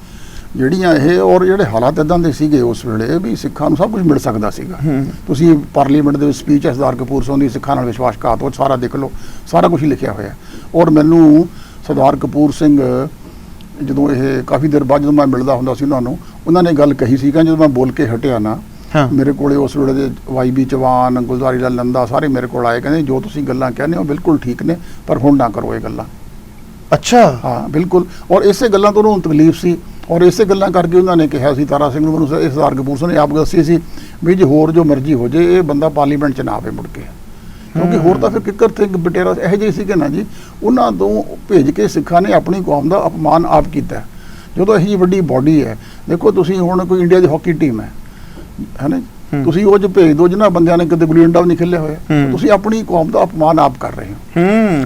ਜਿਹੜੀਆਂ ਇਹ ਔਰ ਜਿਹੜੇ ਹਾਲਾਤ ਇਦਾਂ ਦੇ ਸੀਗੇ ਉਸ ਵੇਲੇ ਵੀ ਸਿੱਖਾਂ ਨੂੰ ਸਭ ਕੁਝ ਮਿਲ ਸਕਦਾ ਸੀਗਾ। ਤੁਸੀਂ ਪਾਰਲੀਮੈਂਟ ਦੇ ਵਿੱਚ ਸਪੀਚ ਹੈ ਸਰਦਾਰ ਕਪੂਰ ਸਿੰਘ ਦੀ, ਸਿੱਖਾਂ ਨਾਲ ਵਿਸ਼ਵਾਸਘਾਤ, ਉਹ ਸਾਰਾ ਦੇਖ ਲਓ, ਸਾਰਾ ਕੁਝ ਹੀ ਲਿਖਿਆ ਹੋਇਆ। ਔਰ ਮੈਨੂੰ ਸਰਦਾਰ ਕਪੂਰ ਸਿੰਘ ਜਦੋਂ ਇਹ ਕਾਫੀ ਦੇਰ ਬਾਅਦ ਜਦੋਂ ਮੈਂ ਮਿਲਦਾ ਹੁੰਦਾ ਸੀ ਉਹਨਾਂ ਨੇ ਗੱਲ ਕਹੀ ਸੀ ਕਿ ਜਦੋਂ ਮੈਂ ਬੋਲ ਕੇ ਹਟਿਆ ਨਾ, ਮੇਰੇ ਕੋਲੇ ਉਸ ਵੇਲੇ ਦੇ YB ਚੌਹਾਨ, ਗੁਲਜ਼ਾਰੀ ਲਾਲ ਨੰਦਾ ਸਾਰੇ ਮੇਰੇ ਕੋਲ ਆਏ, ਕਹਿੰਦੇ ਜੋ ਤੁਸੀਂ ਗੱਲਾਂ ਕਹਿੰਦੇ ਹੋ ਬਿਲਕੁਲ ਠੀਕ ਨੇ, ਪਰ ਹੁਣ ਨਾ ਕਰੋ ਇਹ ਗੱਲਾਂ। ਅੱਛਾ, ਹਾਂ, ਬਿਲਕੁਲ। ਔਰ ਇਸੇ ਗੱਲਾਂ ਤੋਂ ਉਹਨੂੰ ਤਕਲੀਫ ਸੀ, ਔਰ ਇਸੇ ਗੱਲਾਂ ਕਰਕੇ ਉਹਨਾਂ ਨੇ ਕਿਹਾ ਸੀ, ਤਾਰਾ ਸਿੰਘ ਨੂੰ, ਮੈਨੂੰ ਸਰਦਾਰ ਕਪੂਰ ਸਿੰਘ ਨੇ ਆਪ ਦੱਸੀ ਸੀ ਵੀ ਜੇ ਹੋਰ ਜੋ ਮਰਜ਼ੀ ਹੋ ਜੇ ਇਹ ਬੰਦਾ ਪਾਰਲੀਮੈਂਟ 'ਚ ਨਾ ਆਵੇ ਮੁੜ ਕੇ, ਕਿਉਂਕਿ ਹੋਰ ਤਾਂ ਫਿਰ ਕਿੱਕਰ ਤੇ ਬਟੇਰਾ ਇਹੋ ਜਿਹੇ ਸੀਗੇ ਨਾ ਜੀ। ਉਹਨਾਂ ਤੋਂ ਭੇਜ ਕੇ ਸਿੱਖਾਂ ਨੇ ਆਪਣੀ ਕੌਮ ਦਾ ਅਪਮਾਨ ਆਪ ਕੀਤਾ। ਜਦੋਂ ਇਹੋ ਜਿਹੀ ਵੱਡੀ ਬਾਡੀ ਹੈ, ਦੇਖੋ ਤੁਸੀਂ ਹੁਣ ਕੋਈ ਇੰਡੀਆ ਦੀ ਹਾਕੀ ਟੀਮ ਹੈ ਨਾ, ਤੁਸੀਂ ਉਹ 'ਚ ਭੇਜ ਦਿਓ ਜਿਨ੍ਹਾਂ ਬੰਦਿਆਂ ਨੇ ਕਦੇ ਗੁੱਲੀ ਡੰਡਾ ਵੀ ਨਹੀਂ ਖੇਲਿਆ ਹੋਇਆ, ਤੁਸੀਂ ਆਪਣੀ ਕੌਮ ਦਾ ਅਪਮਾਨ ਆਪ ਕਰ ਰਹੇ ਹੋ।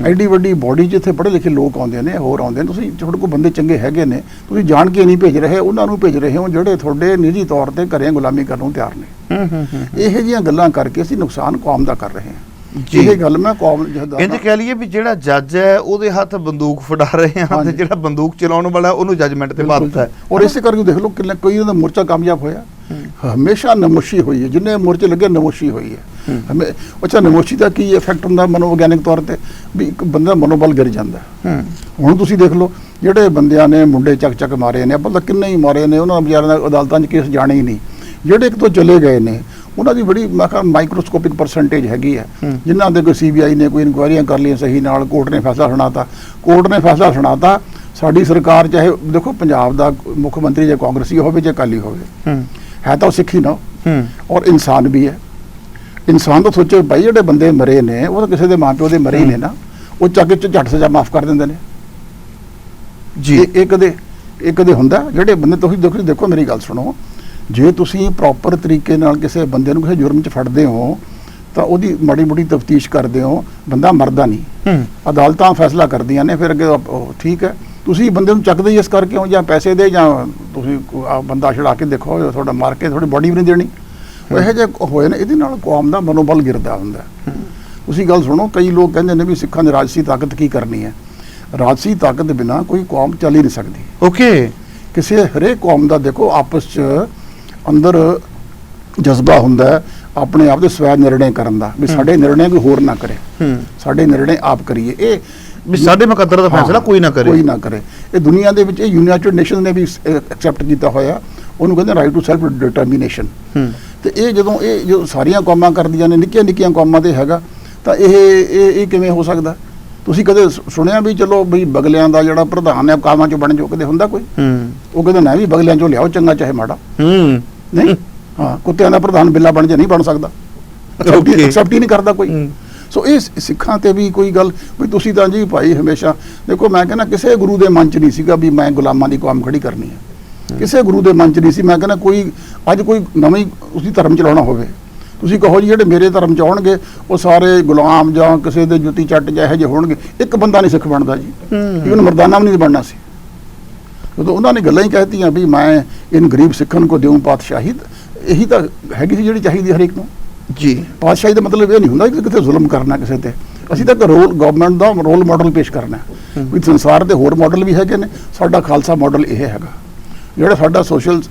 ਐਡੀ ਵੱਡੀ ਬਾਡੀ ਜਿੱਥੇ ਪੜ੍ਹੇ ਲਿਖੇ ਲੋਕ ਆਉਂਦੇ ਨੇ, ਹੋਰ ਆਉਂਦੇ ਨੇ, ਤੁਸੀਂ ਤੁਹਾਡੇ ਕੋਲ ਬੰਦੇ ਚੰਗੇ ਹੈਗੇ ਨੇ, ਤੁਸੀਂ ਜਾਣ ਕੇ ਨਹੀਂ ਭੇਜ ਰਹੇ, ਉਹਨਾਂ ਨੂੰ ਭੇਜ ਰਹੇ ਹੋ ਜਿਹੜੇ ਤੁਹਾਡੇ ਨਿੱਜੀ ਤੌਰ ਤੇ ਘਰੇ ਗੁਲਾਮੀ ਕਰਨ ਨੂੰ ਤਿਆਰ ਨੇ। ਇਹੋ ਜਿਹੀਆਂ ਗੱਲਾਂ ਕਰਕੇ ਅਸੀਂ ਨੁਕਸਾਨ ਕੌਮ ਦਾ ਕਰ ਰਹੇ ਹਾਂ। ਇਹ ਗੱਲ ਮੈਂ ਕੌਮ ਇੰਜ ਕਹਿ ਲਈਏ ਵੀ ਜਿਹੜਾ ਜੱਜ ਹੈ ਉਹਦੇ ਹੱਥ ਬੰਦੂਕ ਫੜਾ ਰਹੇ ਆ, ਤੇ ਜਿਹੜਾ ਬੰਦੂਕ ਚਲਾਉਣ ਵਾਲਾ ਉਹਨੂੰ ਜੱਜਮੈਂਟ ਤੇ ਬਾਤ ਹੈ। ਔਰ ਇਸੇ ਕਰਕੇ ਦੇਖ ਲਓ ਕਿੰਨਾ ਕੋਈ ਉਹਦਾ ਮੋਰਚਾ ਕਾਮਯਾਬ ਹੋਇਆ। ਹਮੇਸ਼ਾ ਨਮੋਸ਼ੀ ਹੋਈ ਹੈ, ਜਿੰਨੇ ਮੋਰਚੇ ਲੱਗੇ ਨਮੋਸ਼ੀ ਹੋਈ ਹੈ। ਅੱਛਾ, ਨਮੋਸ਼ੀ ਦਾ ਕੀ ਇਫੈਕਟ ਹੁੰਦਾ ਮਨੋਵਿਗਿਆਨਿਕ ਤੌਰ ਤੇ ਵੀ ਇੱਕ ਬੰਦਾ ਮਨੋਬਲ ਗਿਰ ਜਾਂਦਾ। ਹੁਣ ਤੁਸੀਂ ਦੇਖ ਲਓ ਜਿਹੜੇ ਬੰਦਿਆਂ ਨੇ ਮੁੰਡੇ ਚੱਕ ਮਾਰੇ ਨੇ, ਆਪਾਂ ਤਾਂ ਕਿੰਨੇ ਹੀ ਮਾਰੇ ਨੇ, ਉਹਨਾਂ ਵਿਚਾਰਿਆਂ ਦਾ ਅਦਾਲਤਾਂ 'ਚ ਕੇਸ ਜਾਣੇ ਹੀ ਨਹੀਂ। ਜਿਹੜੇ ਇੱਕ ਤੋਂ ਚਲੇ ਗਏ ਨੇ ਉਹਨਾਂ ਦੀ ਬੜੀ ਮੈਂ ਕਿਹਾ ਮਾਈਕਰੋਸਕੋਪਿਕ ਪਰਸੈਂਟੇਜ ਹੈਗੀ ਹੈ, ਜਿਨ੍ਹਾਂ ਦੇ ਕੋਈ CBI ਨੇ ਕੋਈ ਇਨਕੁਆਇਰੀਆਂ ਕਰ ਲਈਆਂ ਸਹੀ ਨਾਲ, ਕੋਰਟ ਨੇ ਫੈਸਲਾ ਸੁਣਾਤਾ। ਸਾਡੀ ਸਰਕਾਰ ਚਾਹੇ ਦੇਖੋ ਪੰਜਾਬ ਦਾ ਮੁੱਖ ਮੰਤਰੀ ਜੇ ਕਾਂਗਰਸੀ ਹੋਵੇ ਜਾਂ ਅਕਾਲੀ ਹੋਵੇ, ਹੈ ਤਾਂ ਉਹ ਸਿੱਖੀ ਨਾ, ਔਰ ਇਨਸਾਨ ਵੀ ਹੈ। ਇਨਸਾਨ ਤਾਂ ਸੋਚੋ ਭਾਈ ਜਿਹੜੇ ਬੰਦੇ ਮਰੇ ਨੇ ਉਹ ਤਾਂ ਕਿਸੇ ਦੇ ਮਾਂ ਪਿਓ ਦੇ ਮਰੇ ਹੀ ਨੇ ਨਾ, ਉਹ ਚੱਕ ਕੇ ਝੱਟ ਸਜ਼ਾ ਮਾਫ ਕਰ ਦਿੰਦੇ ਨੇ ਜੀ। ਇਹ ਕਦੇ ਹੁੰਦਾ? ਜਿਹੜੇ ਬੰਦੇ ਤੁਸੀਂ ਦੇਖੋ ਮੇਰੀ ਗੱਲ ਸੁਣੋ, ਜੇ ਤੁਸੀਂ ਪ੍ਰੋਪਰ ਤਰੀਕੇ ਨਾਲ ਕਿਸੇ ਬੰਦੇ ਨੂੰ ਕਿਸੇ ਜੁਰਮ 'ਚ ਫੜਦੇ ਹੋ ਤਾਂ ਉਹਦੀ ਮਾੜੀ ਮੋਟੀ ਤਫਤੀਸ਼ ਕਰਦੇ ਹੋ, ਬੰਦਾ ਮਰਦਾ ਨਹੀਂ, ਅਦਾਲਤਾਂ ਫੈਸਲਾ ਕਰਦੀਆਂ ਨੇ, ਫਿਰ ਅੱਗੇ ਠੀਕ ਹੈ। ਤੁਸੀਂ ਬੰਦੇ ਨੂੰ ਚੱਕਦੇ ਹੀ ਇਸ ਕਰਕੇ ਹੋ, ਜਾਂ ਪੈਸੇ ਦੇ, ਜਾਂ ਤੁਸੀਂ ਬੰਦਾ ਛੁਡਾ ਕੇ ਦੇਖੋ, ਤੁਹਾਡਾ ਮਾਰ ਕੇ ਤੁਹਾਡੀ ਬੋਡੀ ਵੀ ਨਹੀਂ ਦੇਣੀ। ਉਹ ਇਹੋ ਜਿਹੇ ਹੋਏ ਨੇ, ਇਹਦੇ ਨਾਲ ਕੌਮ ਦਾ ਮਨੋਬਲ ਗਿਰਦਾ ਹੁੰਦਾ। ਤੁਸੀਂ ਗੱਲ ਸੁਣੋ, ਕਈ ਲੋਕ ਕਹਿੰਦੇ ਨੇ ਵੀ ਸਿੱਖਾਂ ਦੀ ਰਾਜਸੀ ਤਾਕਤ ਕੀ ਕਰਨੀ ਹੈ। ਰਾਜਸੀ ਤਾਕਤ ਬਿਨਾਂ ਕੋਈ ਕੌਮ ਚੱਲ ਹੀ ਨਹੀਂ ਸਕਦੀ। ਓਕੇ, ਕਿਸੇ ਹਰੇਕ ਕੌਮ ਦਾ ਦੇਖੋ ਆਪਸ 'ਚ ਅੰਦਰ ਜਜ਼ਬਾ ਹੁੰਦਾ ਆਪਣੇ ਆਪ ਦੇ ਸਵੈ ਨਿਰਣੇ ਕਰਨ ਦਾ, ਵੀ ਸਾਡੇ ਨਿਰਣੇ ਕੋਈ ਹੋਰ ਨਾ ਕਰੇ, ਸਾਡੇ ਨਿਰਣੇ ਆਪ ਕਰੀਏ। ਇਹ ਵੀ ਸਾਡੇ ਮੁਕੱਦਰ ਦਾ ਫੈਸਲਾ ਕੋਈ ਨਾ ਕਰੇ। ਇਹ ਦੁਨੀਆ ਦੇ ਵਿੱਚ ਇਹ ਯੂਨਾਈਟਿਡ ਨੇਸ਼ਨ ਨੇ ਵੀ ਐਕਸੈਪਟ ਕੀਤਾ ਹੋਇਆ, ਉਹਨੂੰ ਕਹਿੰਦੇ ਰਾਈਟ ਟੂ ਸੈਲਫ ਡਿਟਰਮੀਨੇਸ਼ਨ। ਤੇ ਇਹ ਜਦੋਂ ਸਾਰੀਆਂ ਕੌਮਾਂ ਕਰਦੀਆਂ ਨੇ, ਨਿੱਕੀਆਂ ਕੌਮਾਂ ਤੇ ਹੈਗਾ, ਤਾਂ ਇਹ ਕਿਵੇਂ ਹੋ ਸਕਦਾ? ਤੁਸੀਂ ਕਦੇ ਸੁਣਿਆ ਵੀ ਚਲੋ ਬਈ ਬਗਲਿਆਂ ਦਾ ਜਿਹੜਾ ਪ੍ਰਧਾਨ ਹੈ ਕਾਮਾਂ 'ਚੋਂ ਬਣ ਜੋ? ਕਦੇ ਹੁੰਦਾ ਕੋਈ? ਉਹ ਕਹਿੰਦਾ ਨਾ ਵੀ ਬਗਲਿਆਂ 'ਚੋਂ ਲਿਆਓ, ਚੰਗਾ ਚਾਹੇ ਮਾੜਾ। ਨਹੀਂ, ਹਾਂ, ਕੁੱਤਿਆਂ ਦਾ ਪ੍ਰਧਾਨ ਬਿੱਲਾ ਬਣ ਜੇ ਨਹੀਂ ਬਣ ਸਕਦਾ, ਐਕਸੈਪਟ ਹੀ ਨਹੀਂ ਕਰਦਾ ਕੋਈ। ਸੋ ਇਹ ਸਿੱਖਾਂ ਤੇ ਵੀ ਕੋਈ ਗੱਲ ਵੀ ਤੁਸੀਂ ਤਾਂ ਜੀ ਭਾਈ ਹਮੇਸ਼ਾ ਦੇਖੋ, ਮੈਂ ਕਹਿੰਦਾ ਕਿਸੇ ਗੁਰੂ ਦੇ ਮਨ 'ਚ ਨਹੀਂ ਸੀਗਾ ਵੀ ਮੈਂ ਗੁਲਾਮਾਂ ਦੀ ਕੌਮ ਖੜੀ ਕਰਨੀ ਹੈ, ਕਿਸੇ ਗੁਰੂ ਦੇ ਮਨ 'ਚ ਨਹੀਂ ਸੀ। ਮੈਂ ਕਹਿੰਦਾ ਕੋਈ ਅੱਜ ਕੋਈ ਨਵੀਂ ਉਸਦੀ ਧਰਮ ਚਲਾਉਣਾ ਹੋਵੇ, ਤੁਸੀਂ ਕਹੋ ਜੀ ਜਿਹੜੇ ਮੇਰੇ ਧਰਮ 'ਚ ਆਉਣਗੇ ਉਹ ਸਾਰੇ ਗੁਲਾਮ ਜਾਂ ਕਿਸੇ ਦੇ ਜੁੱਤੀ ਚੱਟ ਜਿਹੇ ਜਿਹੇ ਹੋਣਗੇ, ਇੱਕ ਬੰਦਾ ਨਹੀਂ ਸਿੱਖ ਬਣਦਾ ਜੀ। ਇਵਨ ਮਰਦਾਨਾ ਵੀ ਨਹੀਂ ਬਣਨਾ ਸੀ। ਜਦੋਂ ਉਹਨਾਂ ਨੇ ਗੱਲਾਂ ਹੀ ਕਹਿਤੀਆਂ ਵੀ ਮੈਂ ਇਨ ਗਰੀਬ ਸਿੱਖਾਂ ਨੂੰ ਦਿਉਂ ਪਾਤਸ਼ਾਹੀ, ਇਹੀ ਤਾਂ ਹੈਗੀ ਸੀ ਜਿਹੜੀ ਚਾਹੀਦੀ ਹਰੇਕ ਨੂੰ ਜੀ। ਪਾਤਸ਼ਾਹੀ ਦਾ ਮਤਲਬ ਇਹ ਨਹੀਂ ਹੁੰਦਾ ਕਿ ਕਿਤੇ ਜ਼ੁਲਮ ਕਰਨਾ ਕਿਸੇ ਤੇ। ਅਸੀਂ ਤਾਂ ਗਵਰਨਮੈਂਟ ਦਾ ਰੋਲ ਮਾਡਲ ਪੇਸ਼ ਕਰਨਾ ਵੀ ਸੰਸਾਰ ਦੇ ਹੋਰ ਮਾਡਲ ਵੀ ਹੈਗੇ ਨੇ, ਸਾਡਾ ਖਾਲਸਾ ਮਾਡਲ ਇਹ ਹੈਗਾ, ਜਿਹੜਾ ਸਾਡਾ ਸੋਸ਼ਲ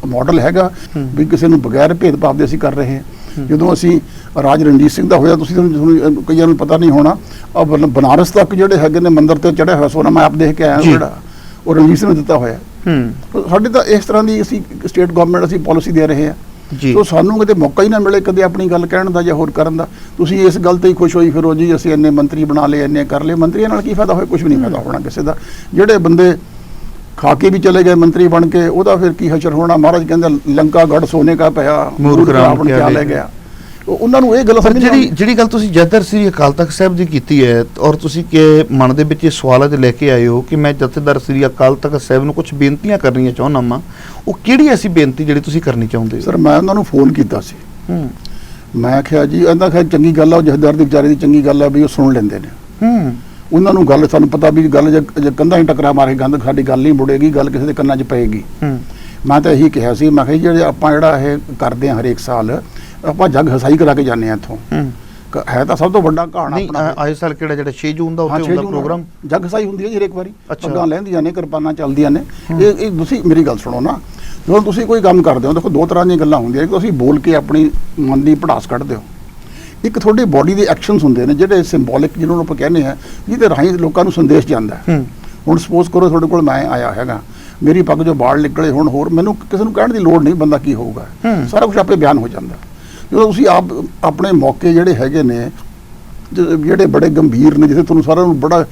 ਮਾਡਲ ਹੈਗਾ ਵੀ ਕਿਸੇ ਨੂੰ ਬਗੈਰ ਭੇਦਭਾਵ ਦੇ ਅਸੀਂ ਕਰ ਰਹੇ ਹਾਂ। ਜਦੋਂ ਅਸੀਂ ਰਾਜ ਰਣਜੀਤ ਸਿੰਘ ਦਾ ਹੋਇਆ, ਤੁਹਾਨੂੰ ਕਈਆਂ ਨੂੰ ਪਤਾ ਨਹੀਂ ਹੋਣਾ, ਬਨਾਰਸ ਤੱਕ ਜਿਹੜੇ ਹੈਗੇ ਨੇ ਮੰਦਿਰ ਤੇ ਚੜ੍ਹਿਆ ਹੋਇਆ ਸੋਨਾ, ਮੈਂ ਆਪ ਦੇਖ ਕੇ ਆਇਆ, ਜਿਹੜਾ ਉਹ ਰਣਜੀਤ ਸਿੰਘ ਨੇ ਦਿੱਤਾ ਹੋਇਆ। ਸਾਡੇ ਤਾਂ ਇਸ ਤਰ੍ਹਾਂ ਦੀ ਅਸੀਂ ਸਟੇਟ ਗਵਰਨਮੈਂਟ ਅਸੀਂ ਪਾਲਿਸੀ ਦੇ ਰਹੇ ਹਾਂ। ਸੋ ਸਾਨੂੰ ਕਿਤੇ ਮੌਕਾ ਹੀ ਨਾ ਮਿਲੇ ਕਦੇ ਆਪਣੀ ਗੱਲ ਕਹਿਣ ਦਾ ਜਾਂ ਹੋਰ ਕਰਨ ਦਾ। ਤੁਸੀਂ ਇਸ ਗੱਲ ਤੇ ਹੀ ਖੁਸ਼ ਹੋਈ ਫਿਰੋ ਜੀ ਅਸੀਂ ਇੰਨੇ ਮੰਤਰੀ ਬਣਾ ਲਏ, ਇੰਨੇ ਕਰ ਲਏ। ਮੰਤਰੀਆਂ ਨਾਲ ਕੀ ਫਾਇਦਾ ਹੋਇਆ? ਕੁਝ ਵੀ ਨਹੀਂ ਫਾਇਦਾ ਹੋਣਾ ਕਿਸੇ ਦਾ। ਜਿਹੜੇ ਬੰਦੇ ਖਾ ਕੇ ਵੀ ਚਲੇ ਗਏ ਮੰਤਰੀ ਬਣ ਕੇ, ਉਹਦਾ ਫਿਰ ਕੀ ਹਸ਼ਰ ਹੋਣਾ? ਮਹਾਰਾਜ ਕਹਿੰਦੇ ਲੰਕਾ ਗੜ ਸੋਨੇ ਕਾ ਪਿਆ, ਮੂਰਖ ਰਾਵਣ ਕਿਆ ਲੈ ਗਿਆ। ਉਹਨਾਂ ਨੂੰ ਇਹ ਗੱਲ ਜਿਹੜੀ ਗੱਲ ਤੁਸੀਂ ਜਥੇਦਾਰ ਸ੍ਰੀ ਅਕਾਲ ਤਖਤ ਸਾਹਿਬ ਦੀ ਕੀਤੀ ਹੈ, ਔਰ ਤੁਸੀਂ ਕਿ ਮਨ ਦੇ ਵਿੱਚ ਇਹ ਸਵਾਲ ਅੱਜ ਲੈ ਕੇ ਆਏ ਹੋ ਕਿ ਮੈਂ ਜਥੇਦਾਰ ਸ੍ਰੀ ਅਕਾਲ ਤਖਤ ਸਾਹਿਬ ਨੂੰ ਕੁਝ ਬੇਨਤੀਆਂ ਕਰਨੀਆਂ ਚਾਹੁੰਦਾ ਵਾਂ, ਉਹ ਕਿਹੜੀ ਐਸੀ ਬੇਨਤੀ ਜਿਹੜੀ ਤੁਸੀਂ ਕਰਨੀ ਚਾਹੁੰਦੇ ਹੋ? ਸਰ, ਮੈਂ ਉਹਨਾਂ ਨੂੰ ਫੋਨ ਕੀਤਾ ਸੀ। ਮੈਂ ਆਖਿਆ ਜੀ ਇਹਦਾ ਖੈਰ ਚੰਗੀ ਗੱਲ ਆ, ਉਹ ਜਥੇਦਾਰ ਦੀ ਵਿਚਾਰੇ ਦੀ ਚੰਗੀ ਗੱਲ ਆ ਵੀ ਉਹ ਸੁਣ ਲੈਂਦੇ ਨੇ। ਉਹਨਾਂ ਨੂੰ ਗੱਲ, ਸਾਨੂੰ ਪਤਾ ਵੀ ਗੱਲ ਜੇ ਕੰਧਾਂ ਹੀ ਟਕਰਾ ਮਾਰੇ ਗੰਦ, ਸਾਡੀ ਗੱਲ ਨਹੀਂ ਮੁੜੇਗੀ, ਗੱਲ ਕਿਸੇ ਦੇ ਕੰਨਾਂ 'ਚ ਪਏਗੀ। ਮੈਂ ਤਾਂ ਇਹੀ ਕਿਹਾ ਸੀ, ਮੈਂ ਕਿਹਾ ਜਿਹੜੇ ਆਪਾਂ ਜਿਹੜਾ ਇਹ ਕਰਦੇ ਹਾਂ ਹਰੇਕ ਸਾਲ, ਆਪਾਂ ਜੱਗ ਹਸਾਈ ਕਰਾ ਕੇ ਜਾਂਦੇ ਹਾਂ ਇੱਥੋਂ। ਹੈ ਤਾਂ ਸਭ ਤੋਂ ਵੱਡਾ ਕਹਾਣਾ ਆਪਣਾ। ਆਏ ਸਾਲ ਕਿਹੜਾ ਜਿਹੜਾ 6 ਜੂਨ ਦਾ ਉੱਥੇ ਹੁੰਦਾ ਪ੍ਰੋਗਰਾਮ, ਜੱਗ ਹਸਾਈ ਹੁੰਦੀ ਹੈ ਜੀ ਹਰੇਕ ਵਾਰੀ। ਪੱਗਾਂ ਲਹਿੰਦੀਆਂ ਨੇ, ਕਿਰਪਾਨਾਂ ਚੱਲਦੀਆਂ ਨੇ। ਇਹ ਤੁਸੀਂ ਮੇਰੀ ਗੱਲ ਸੁਣੋ ਨਾ, ਜਦੋਂ ਤੁਸੀਂ ਕੋਈ ਕੰਮ ਕਰਦੇ ਹੋ, ਦੇਖੋ ਦੋ ਤਰ੍ਹਾਂ ਦੀਆਂ ਗੱਲਾਂ ਹੁੰਦੀਆਂ। ਤੁਸੀਂ ਬੋਲ ਕੇ ਆਪਣੀ ਮਨ ਦੀ ਭੜਾਸ ਕੱਢਦੇ ਹੋ, ਇੱਕ ਤੁਹਾਡੀ ਬੋਡੀ ਦੇ ਐਕਸ਼ਨਸ ਹੁੰਦੇ ਨੇ ਜਿਹੜੇ ਸਿੰਬੋਲਿਕ, ਜਿਹਨੂੰ ਆਪਾਂ ਕਹਿੰਦੇ ਆ, ਜਿਹਦੇ ਰਾਹੀਂ ਲੋਕਾਂ ਨੂੰ ਸੰਦੇਸ਼ ਜਾਂਦਾ। ਹੁਣ ਸਪੋਜ਼ ਕਰੋ ਤੁਹਾਡੇ ਕੋਲ ਮੈਂ ਆਇਆ ਹੈਗਾ, ਮੇਰੀ ਪੱਗ ਜੋ ਵਾਲ ਨਿਕਲੇ ਹੁਣ, ਹੋਰ ਮੈਨੂੰ ਕਿਸੇ ਨੂੰ ਕਹਿਣ ਦੀ ਲੋੜ ਨਹੀਂ, ਬੰਦਾ ਕੀ ਹੋਊਗਾ, ਸਾਰਾ ਕੁਝ ਆਪੇ ਬਿਆਨ ਹੋ ਜਾਂਦਾ। ਜਦੋਂ ਤੁਸੀਂ ਆਪਣੇ ਮੌਕੇ ਜਿਹੜੇ ਹੈਗੇ ਨੇ, ਜਿਹੜੇ ਬੜੇ ਗੰਭੀਰ ਨੇ, ਜਿੱਥੇ ਤੁਹਾਨੂੰ ਸਾਰਿਆਂ ਨੂੰ ਬੜਾ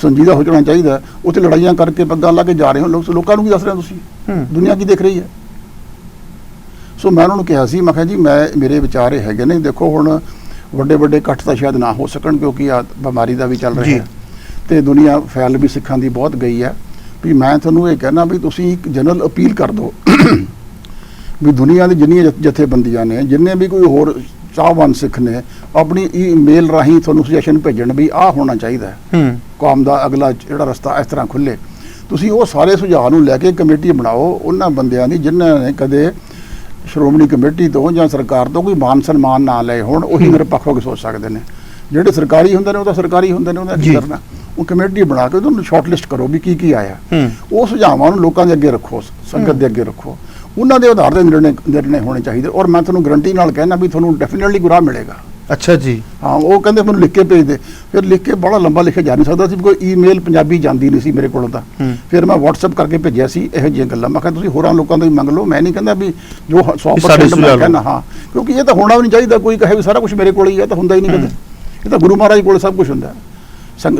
ਸੰਜੀਦਾ ਹੋ ਜਾਣਾ ਚਾਹੀਦਾ, ਉੱਥੇ ਲੜਾਈਆਂ ਕਰਕੇ ਪੱਗਾਂ ਲਾ ਕੇ ਜਾ ਰਹੇ ਹੋ। ਲੋਕਾਂ ਨੂੰ ਕੀ ਦੱਸ ਰਹੇ ਹੋ ਤੁਸੀਂ? ਦੁਨੀਆ ਕੀ ਦੇਖ ਰਹੀ ਹੈ? ਸੋ ਮੈਂ ਉਹਨਾਂ ਨੂੰ ਕਿਹਾ ਸੀ, ਮੈਂ ਕਿਹਾ ਜੀ ਮੇਰੇ ਵਿਚਾਰ ਇਹ ਹੈਗੇ ਨੇ, ਦੇਖੋ ਹੁਣ ਵੱਡੇ ਵੱਡੇ ਇਕੱਠ ਤਾਂ ਸ਼ਾਇਦ ਨਾ ਹੋ ਸਕਣ, ਕਿਉਂਕਿ ਆ ਬਿਮਾਰੀ ਦਾ ਵੀ ਚੱਲ ਰਿਹਾ ਹੈ ਤੇ ਦੁਨੀਆ ਫੈਲ ਵੀ ਸਿੱਖਾਂ ਦੀ ਬਹੁਤ ਗਈ ਹੈ। ਵੀ ਮੈਂ ਤੁਹਾਨੂੰ ਇਹ ਕਹਿਣਾ ਵੀ ਤੁਸੀਂ ਇੱਕ ਜਨਰਲ ਅਪੀਲ ਕਰ ਦਿਓ ਵੀ ਦੁਨੀਆ ਦੀ ਜਿੰਨੀਆਂ ਜਥੇਬੰਦੀਆਂ ਨੇ, ਜਿੰਨੇ ਵੀ ਕੋਈ ਹੋਰ ਚਾਹਵਾਨ ਸਿੱਖ ਨੇ, ਆਪਣੀ ਈਮੇਲ ਰਾਹੀਂ ਤੁਹਾਨੂੰ ਸੁਜੈਸ਼ਨ ਭੇਜਣ ਵੀ ਆਹ ਹੋਣਾ ਚਾਹੀਦਾ ਹੈ, ਕੌਮ ਦਾ ਅਗਲਾ ਜਿਹੜਾ ਰਸਤਾ ਇਸ ਤਰ੍ਹਾਂ ਖੁੱਲੇ। ਤੁਸੀਂ ਉਹ ਸਾਰੇ ਸੁਝਾਅ ਨੂੰ ਲੈ ਕੇ ਕਮੇਟੀ ਬਣਾਓ ਉਹਨਾਂ ਬੰਦਿਆਂ ਦੀ ਜਿਨ੍ਹਾਂ ਨੇ ਕਦੇ ਸ਼੍ਰੋਮਣੀ ਕਮੇਟੀ ਤੋਂ ਜਾਂ ਸਰਕਾਰ ਤੋਂ ਕੋਈ ਮਾਨ ਸਨਮਾਨ ਨਾ ਲਏ ਹੋਣ। ਉਹੀ ਨਿਰਪੱਖ ਹੋ ਕੇ ਸੋਚ ਸਕਦੇ ਨੇ। ਜਿਹੜੇ ਸਰਕਾਰੀ ਹੁੰਦੇ ਨੇ ਉਹ ਤਾਂ ਸਰਕਾਰੀ ਹੁੰਦੇ ਨੇ, ਉਹਦਾ ਕੀ ਕਰਨਾ। ਉਹ ਕਮੇਟੀ ਬਣਾ ਕੇ ਉਹਨੂੰ ਸ਼ਾਰਟ ਲਿਸਟ ਕਰੋ ਵੀ ਕੀ ਆਇਆ। ਉਹ ਸੁਝਾਵਾਂ ਨੂੰ ਲੋਕਾਂ ਦੇ ਅੱਗੇ ਰੱਖੋ, ਸੰਗਤ ਦੇ ਅੱਗੇ ਰੱਖੋ, ਉਹਨਾਂ ਦੇ ਆਧਾਰ ਤੇ ਨਿਰਣੇ ਹੋਣੇ ਚਾਹੀਦੇ। ਔਰ ਮੈਂ ਤੁਹਾਨੂੰ ਗਰੰਟੀ ਨਾਲ ਕਹਿਣਾ ਵੀ ਤੁਹਾਨੂੰ ਡੈਫੀਨਿਟਲੀ ਗੁਰਾਹ ਮਿਲੇਗਾ। ਅੱਛਾ ਜੀ। ਹਾਂ, ਉਹ ਕਹਿੰਦੇ ਮੈਨੂੰ ਲਿਖ ਕੇ ਭੇਜ ਦੇ। ਫਿਰ ਲਿਖ ਕੇ ਬੜਾ ਲੰਬਾ ਲਿਖਿਆ ਜਾ ਨਹੀਂ ਸਕਦਾ ਸੀ, ਕੋਈ ਈਮੇਲ ਪੰਜਾਬੀ ਜਾਂਦੀ ਨਹੀਂ ਸੀ ਮੇਰੇ ਕੋਲ ਤਾਂ। ਫਿਰ ਮੈਂ WhatsApp ਕਰਕੇ ਭੇਜਿਆ ਸੀ ਇਹੋ ਜਿਹੀਆਂ ਗੱਲਾਂ। ਮੈਂ ਕਿਹਾ ਤੁਸੀਂ ਹੋਰਾਂ ਲੋਕਾਂ ਤੋਂ ਹੀ ਮੰਗ ਲਓ, ਮੈਂ ਨਹੀਂ ਕਹਿੰਦਾ ਵੀ ਜੋ 100% ਮੈਂ ਕਹਿੰਦਾ। ਹਾਂ, ਕਿਉਂਕਿ ਇਹ ਤਾਂ ਹੋਣਾ ਵੀ ਨਹੀਂ ਚਾਹੀਦਾ। ਕੋਈ ਕਹੇ ਵੀ ਸਾਰਾ ਕੁਝ ਮੇਰੇ ਕੋਲ ਹੀ ਹੈ, ਤਾਂ ਹੁੰਦਾ ਹੀ ਨਹੀਂ ਕਦੇ। ਇਹ ਤਾਂ ਗੁਰੂ ਮਹਾਰਾਜ ਕੋਲ ਸਭ ਕੁਝ ਹੁੰਦਾ,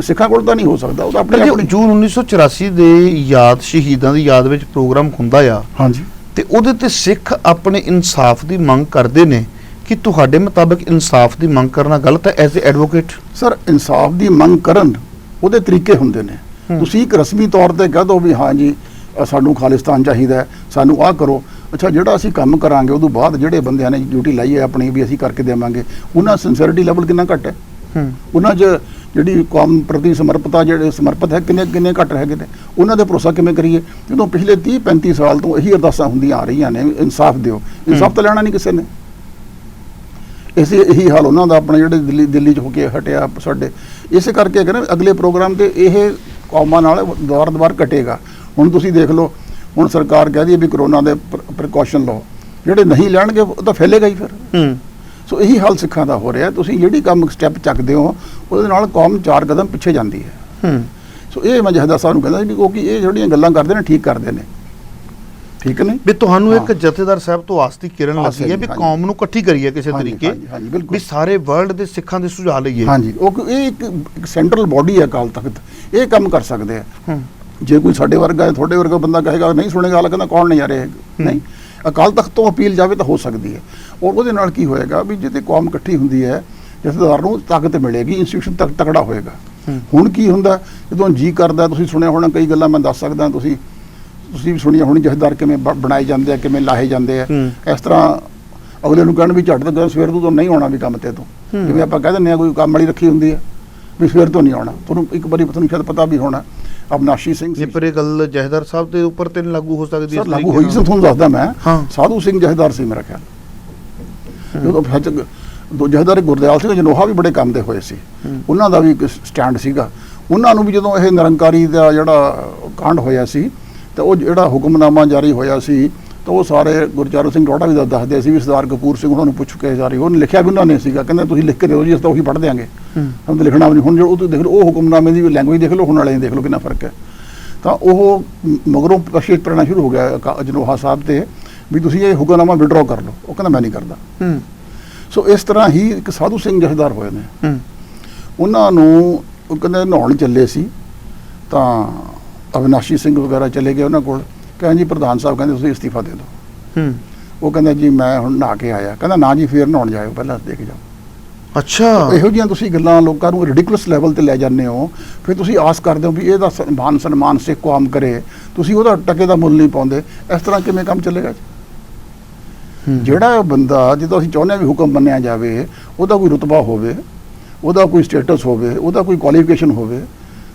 ਸਿੱਖਾਂ ਕੋਲ ਤਾਂ ਨਹੀਂ ਹੋ ਸਕਦਾ। ਉਹ ਤਾਂ ਆਪਣੇ ਜੂਨ 1984 ਦੇ ਯਾਦ, ਸ਼ਹੀਦਾਂ ਦੀ ਯਾਦ ਵਿੱਚ ਪ੍ਰੋਗਰਾਮ ਹੁੰਦਾ ਆ। ਹਾਂਜੀ। ਤੇ ਉਹਦੇ ਤੇ ਸਿੱਖ ਆਪਣੇ ਇਨਸਾਫ ਦੀ ਮੰਗ ਕਰਦੇ ਨੇ ਕਿ ਤੁਹਾਡੇ ਮੁਤਾਬਕ ਇਨਸਾਫ ਦੀ ਮੰਗ ਕਰਨਾ ਗਲਤ ਹੈ ਐਜ਼ ਏ ਐਡਵੋਕੇਟ? ਸਰ, ਇਨਸਾਫ ਦੀ ਮੰਗ ਕਰਨ ਉਹਦੇ ਤਰੀਕੇ ਹੁੰਦੇ ਨੇ। ਤੁਸੀਂ ਇੱਕ ਰਸਮੀ ਤੌਰ ਤੇ ਕਹਿ ਦਿਓ ਵੀ ਹਾਂ ਜੀ ਸਾਨੂੰ ਖਾਲਿਸਤਾਨ ਚਾਹੀਦਾ ਹੈ, ਸਾਨੂੰ ਆਹ ਕਰੋ। ਅੱਛਾ, ਜਿਹੜਾ ਅਸੀਂ ਕੰਮ ਕਰਾਂਗੇ ਉਦੋਂ ਬਾਅਦ ਜਿਹੜੇ ਬੰਦਿਆਂ ਨੇ ਡਿਊਟੀ ਲਾਈ ਹੈ ਆਪਣੀ ਵੀ ਅਸੀਂ ਕਰਕੇ ਦੇਵਾਂਗੇ, ਉਹਨਾਂ ਸਿੰਸੀਅਰਿਟੀ ਲੈਵਲ ਕਿੰਨਾ ਘੱਟ ਹੈ? ਉਹਨਾਂ 'ਚ ਜਿਹੜੀ ਕੌਮ ਪ੍ਰਤੀ ਸਮਰਪਿਤ ਹੈ ਕਿੰਨੇ ਘੱਟ ਹੈਗੇ ਨੇ? ਉਹਨਾਂ ਦੇ ਭਰੋਸਾ ਕਿਵੇਂ ਕਰੀਏ ਜਦੋਂ ਪਿਛਲੇ 30-35 ਸਾਲ ਤੋਂ ਇਹੀ ਅਰਦਾਸਾਂ ਹੁੰਦੀਆਂ ਆ ਰਹੀਆਂ ਨੇ, ਇਨਸਾਫ ਦਿਓ। ਇਨਸਾਫ ਤਾਂ ਲੈਣਾ ਨਹੀਂ ਕਿਸੇ ਨੇ। ਇਹੀ ਹਾਲ ਉਹਨਾਂ ਦਾ ਆਪਣੇ ਜਿਹੜੇ ਦਿੱਲੀ 'ਚ ਹੋ ਕੇ ਹਟਿਆ ਸਾਡੇ। ਇਸੇ ਕਰਕੇ ਕਹਿੰਦੇ ਅਗਲੇ ਪ੍ਰੋਗਰਾਮ ਤੇ ਇਹ ਕੌਮਾਂ ਨਾਲ ਦੁਆਰ ਘਟੇਗਾ। ਹੁਣ ਤੁਸੀਂ ਦੇਖ ਲਓ, ਹੁਣ ਸਰਕਾਰ ਕਹਿੰਦੀ ਹੈ ਵੀ ਕਰੋਨਾ ਦੇ ਪ੍ਰੀਕਾਸ਼ਨ ਲਓ, ਜਿਹੜੇ ਨਹੀਂ ਲੈਣਗੇ ਉਹ ਤਾਂ ਫੈਲੇਗਾ ਹੀ ਫਿਰ। ਸੋ ਇਹੀ ਹਾਲ ਸਿੱਖਾਂ ਦਾ ਹੋ ਰਿਹਾ। ਤੁਸੀਂ ਜਿਹੜੀ ਕੰਮ ਸਟੈਪ ਚੱਕਦੇ ਹੋ ਉਹਦੇ ਨਾਲ ਕੌਮ 4 ਕਦਮ ਪਿੱਛੇ ਜਾਂਦੀ ਹੈ। ਸੋ ਇਹ ਮੈਂ ਜਥੇਦਾਰ ਸਾਹਿਬ ਨੂੰ ਕਹਿੰਦਾ ਵੀ ਕਿਉਂਕਿ ਇਹ ਜਿਹੜੀਆਂ ਗੱਲਾਂ ਕਰਦੇ ਨੇ ਠੀਕ ਕਰਦੇ ਨੇ, ਠੀਕ ਨੇ ਵੀ ਤੁਹਾਨੂੰ ਇੱਕ ਜਥੇਦਾਰ ਸਾਹਿਬ ਤੋਂ ਆਸ ਦੀ ਕਿਰਨ ਲੱਗੀ ਹੈ ਵੀ ਕੌਮ ਨੂੰ ਇਕੱਠੀ ਕਰੀਏ ਕਿਸੇ ਤਰੀਕੇ, ਵੀ ਸਾਰੇ ਵਰਲਡ ਦੇ ਸਿੱਖਾਂ ਦੇ ਸੁਝਾਅ ਲਈਏ। ਹਾਂਜੀ, ਉਹ ਇਹ ਇੱਕ ਸੈਂਟਰਲ ਬੋਡੀ ਹੈ ਅਕਾਲ ਤਖਤ, ਇਹ ਕੰਮ ਕਰ ਸਕਦੇ ਆ। ਜੇ ਕੋਈ ਸਾਡੇ ਵਰਗਾ ਤੁਹਾਡੇ ਵਰਗਾ ਬੰਦਾ ਕਹੇਗਾ ਨਹੀਂ ਸੁਣੇਗਾ, ਹਾਲ ਕਹਿੰਦਾ ਕੌਣ ਨਹੀਂ ਆ ਰਿਹਾ, ਨਹੀਂ। ਅਕਾਲ ਤਖਤ ਤੋਂ ਅਪੀਲ ਜਾਵੇ ਤਾਂ ਹੋ ਸਕਦੀ ਹੈ। ਔਰ ਉਹਦੇ ਨਾਲ ਕੀ ਹੋਏਗਾ ਵੀ ਜਿੱਥੇ ਕੌਮ ਇਕੱਠੀ ਹੁੰਦੀ ਹੈ, ਜਥੇਦਾਰ ਨੂੰ ਤਾਕਤ ਮਿਲੇਗੀ, ਇੰਸਟੀਟਿਊਸ਼ਨ ਤਕੜਾ ਹੋਏਗਾ। ਹੁਣ ਕੀ ਹੁੰਦਾ, ਜਦੋਂ ਜੀ ਕਰਦਾ, ਤੁਸੀਂ ਸੁਣਿਆ ਹੋਣਾ ਕਈ ਗੱਲਾਂ ਮੈਂ ਦੱਸ ਸਕਦਾ, ਤੁਸੀਂ ਵੀ ਸੁਣੀਆਂ ਹੋਣੀ, ਜਥੇਦਾਰ ਕਿਵੇਂ ਬਣਾਏ ਜਾਂਦੇ ਆ, ਕਿਵੇਂ ਲਾਹੇ ਜਾਂਦੇ ਆ। ਇਸ ਤਰ੍ਹਾਂ ਅਗਲੇ ਨੂੰ ਕਹਿਣ ਵੀ ਝੱਟ ਤੱਕ ਸਵੇਰ ਤੋਂ ਨਹੀਂ ਆਉਣਾ ਵੀ ਕੰਮ ਤੇ ਤੋਂ, ਜਿਵੇਂ ਆਪਾਂ ਕਹਿ ਦਿੰਦੇ ਹਾਂ ਕੋਈ ਕੰਮ ਵਾਲੀ ਰੱਖੀ ਹੁੰਦੀ ਹੈ ਵੀ ਸਵੇਰ ਤੋਂ ਨਹੀਂ ਆਉਣਾ। ਤੁਹਾਨੂੰ ਇੱਕ ਵਾਰੀ ਤੁਹਾਨੂੰ ਸ਼ਾਇਦ ਪਤਾ ਵੀ ਹੋਣਾ, ਅਵਨਾਸ਼ੀ ਸਿੰਘ ਜੀ। ਪਰ ਇਹ ਗੱਲ ਜਥੇਦਾਰ ਸਾਹਿਬ ਦੇ ਉੱਪਰ ਤੇ ਲਾਗੂ ਹੋ ਸਕਦੀ ਹੈ? ਲਾਗੂ ਹੋਈ ਸੀ, ਤੁਹਾਨੂੰ ਦੱਸਦਾ ਮੈਂ। ਸਾਧੂ ਸਿੰਘ ਜਥੇਦਾਰ ਸੀ ਮੇਰਾ ਖਿਆਲ, ਜਦੋਂ ਜਥੇਦਾਰ ਗੁਰਦਿਆਲ ਸਿੰਘ ਜਨੋਹਾ ਵੀ ਬੜੇ ਕੰਮ ਦੇ ਹੋਏ ਸੀ, ਉਹਨਾਂ ਦਾ ਵੀ ਇੱਕ ਸਟੈਂਡ ਸੀਗਾ। ਉਹਨਾਂ ਨੂੰ ਵੀ ਜਦੋਂ ਇਹ ਨਿਰੰਕਾਰੀ ਦਾ ਜਿਹੜਾ ਕਾਂਡ ਹੋਇਆ ਸੀ ਤਾਂ ਉਹ ਜਿਹੜਾ ਹੁਕਮਨਾਮਾ ਜਾਰੀ ਹੋਇਆ ਸੀ ਤਾਂ ਉਹ ਸਾਰੇ ਗੁਰਚਰਨ ਸਿੰਘ ਟੋੜਾ ਵੀ ਦੱਸਦੇ ਸੀ ਵੀ ਸਰਦਾਰ ਕਪੂਰ ਸਿੰਘ ਉਹਨਾਂ ਨੂੰ ਪੁੱਛ ਕੇ ਸਾਰੇ ਉਹਨੇ ਲਿਖਿਆ ਵੀ ਉਹਨਾਂ ਨੇ ਸੀਗਾ, ਕਹਿੰਦੇ ਤੁਸੀਂ ਲਿਖ ਕੇ ਦਿਓ ਜੀ ਅਸੀਂ ਤਾਂ ਉਹੀ ਪੜ੍ਹ ਦਿਆਂਗੇ, ਸਾਨੂੰ ਤਾਂ ਲਿਖਣਾ ਵੀ ਨਹੀਂ। ਹੁਣ ਜੋ ਉਹ ਦੇਖ ਲਓ ਉਹ ਹੁਕਮਨਾਮੇ ਦੀ ਲੈਂਗੁਏਜ ਦੇਖ ਲਓ, ਹੁਣ ਵਾਲੇ ਦੇਖ ਲਓ ਕਿੰਨਾ ਫਰਕ ਹੈ। ਤਾਂ ਉਹ ਮਗਰੋਂ ਪ੍ਰਸ਼ਿਤ ਕਰਨਾ ਸ਼ੁਰੂ ਹੋ ਗਿਆ ਅਜਨੋਹਾ ਸਾਹਿਬ ਤੇ ਵੀ ਤੁਸੀਂ ਇਹ ਹੁਕਮਨਾਮਾ ਵਿਡਰਾਅ ਕਰ ਲਓ। ਉਹ ਕਹਿੰਦਾ ਮੈਂ ਨਹੀਂ ਕਰਦਾ। ਸੋ ਇਸ ਤਰ੍ਹਾਂ ਹੀ ਇੱਕ ਸਾਧੂ ਸਿੰਘ ਜਥੇਦਾਰ ਹੋਏ ਨੇ, ਉਹਨਾਂ ਨੂੰ ਉਹ ਕਹਿੰਦੇ ਨਹਾਉਣ ਚੱਲੇ ਸੀ ਤਾਂ ਅਵਿਨਾਸ਼ੀ ਸਿੰਘ ਵਗੈਰਾ ਚਲੇ ਗਏ ਉਹਨਾਂ ਕੋਲ, ਕਹਿੰਦੇ ਜੀ ਪ੍ਰਧਾਨ ਸਾਹਿਬ ਕਹਿੰਦੇ ਤੁਸੀਂ ਅਸਤੀਫਾ ਦੇ ਦਿਓ। ਉਹ ਕਹਿੰਦਾ ਜੀ ਮੈਂ ਹੁਣ ਨਹਾ ਕੇ ਆਇਆ। ਕਹਿੰਦਾ ਨਾ ਜੀ ਫੇਰ ਨਹਾਉਣ ਜਾਇਓ, ਪਹਿਲਾਂ ਦੇਖ ਜਾਓ। ਅੱਛਾ, ਇਹੋ ਜਿਹੀਆਂ ਤੁਸੀਂ ਗੱਲਾਂ ਲੋਕਾਂ ਨੂੰ ਰਿਡਿਕੂਲਸ ਲੈਵਲ ਤੇ ਲੈ ਜਾਂਦੇ ਹੋ, ਫਿਰ ਤੁਸੀਂ ਆਸ ਕਰਦੇ ਹੋ ਵੀ ਇਹਦਾ ਮਾਨ ਸਨਮਾਨ ਸਿੱਖ ਕੌਮ ਕਰੇ, ਤੁਸੀਂ ਉਹਦਾ ਟਕੇ ਦਾ ਮੁੱਲ ਨਹੀਂ ਪਾਉਂਦੇ। ਇਸ ਤਰ੍ਹਾਂ ਕਿਵੇਂ ਕੰਮ ਚੱਲੇਗਾ? ਜਿਹੜਾ ਬੰਦਾ ਜਦੋਂ ਅਸੀਂ ਚਾਹੁੰਦੇ ਹਾਂ ਵੀ ਹੁਕਮ ਮੰਨਿਆ ਜਾਵੇ, ਉਹਦਾ ਕੋਈ ਰੁਤਬਾ ਹੋਵੇ, ਉਹਦਾ ਕੋਈ ਸਟੇਟਸ ਹੋਵੇ, ਉਹਦਾ ਕੋਈ ਕੁਆਲੀਫਿਕੇਸ਼ਨ ਹੋਵੇ।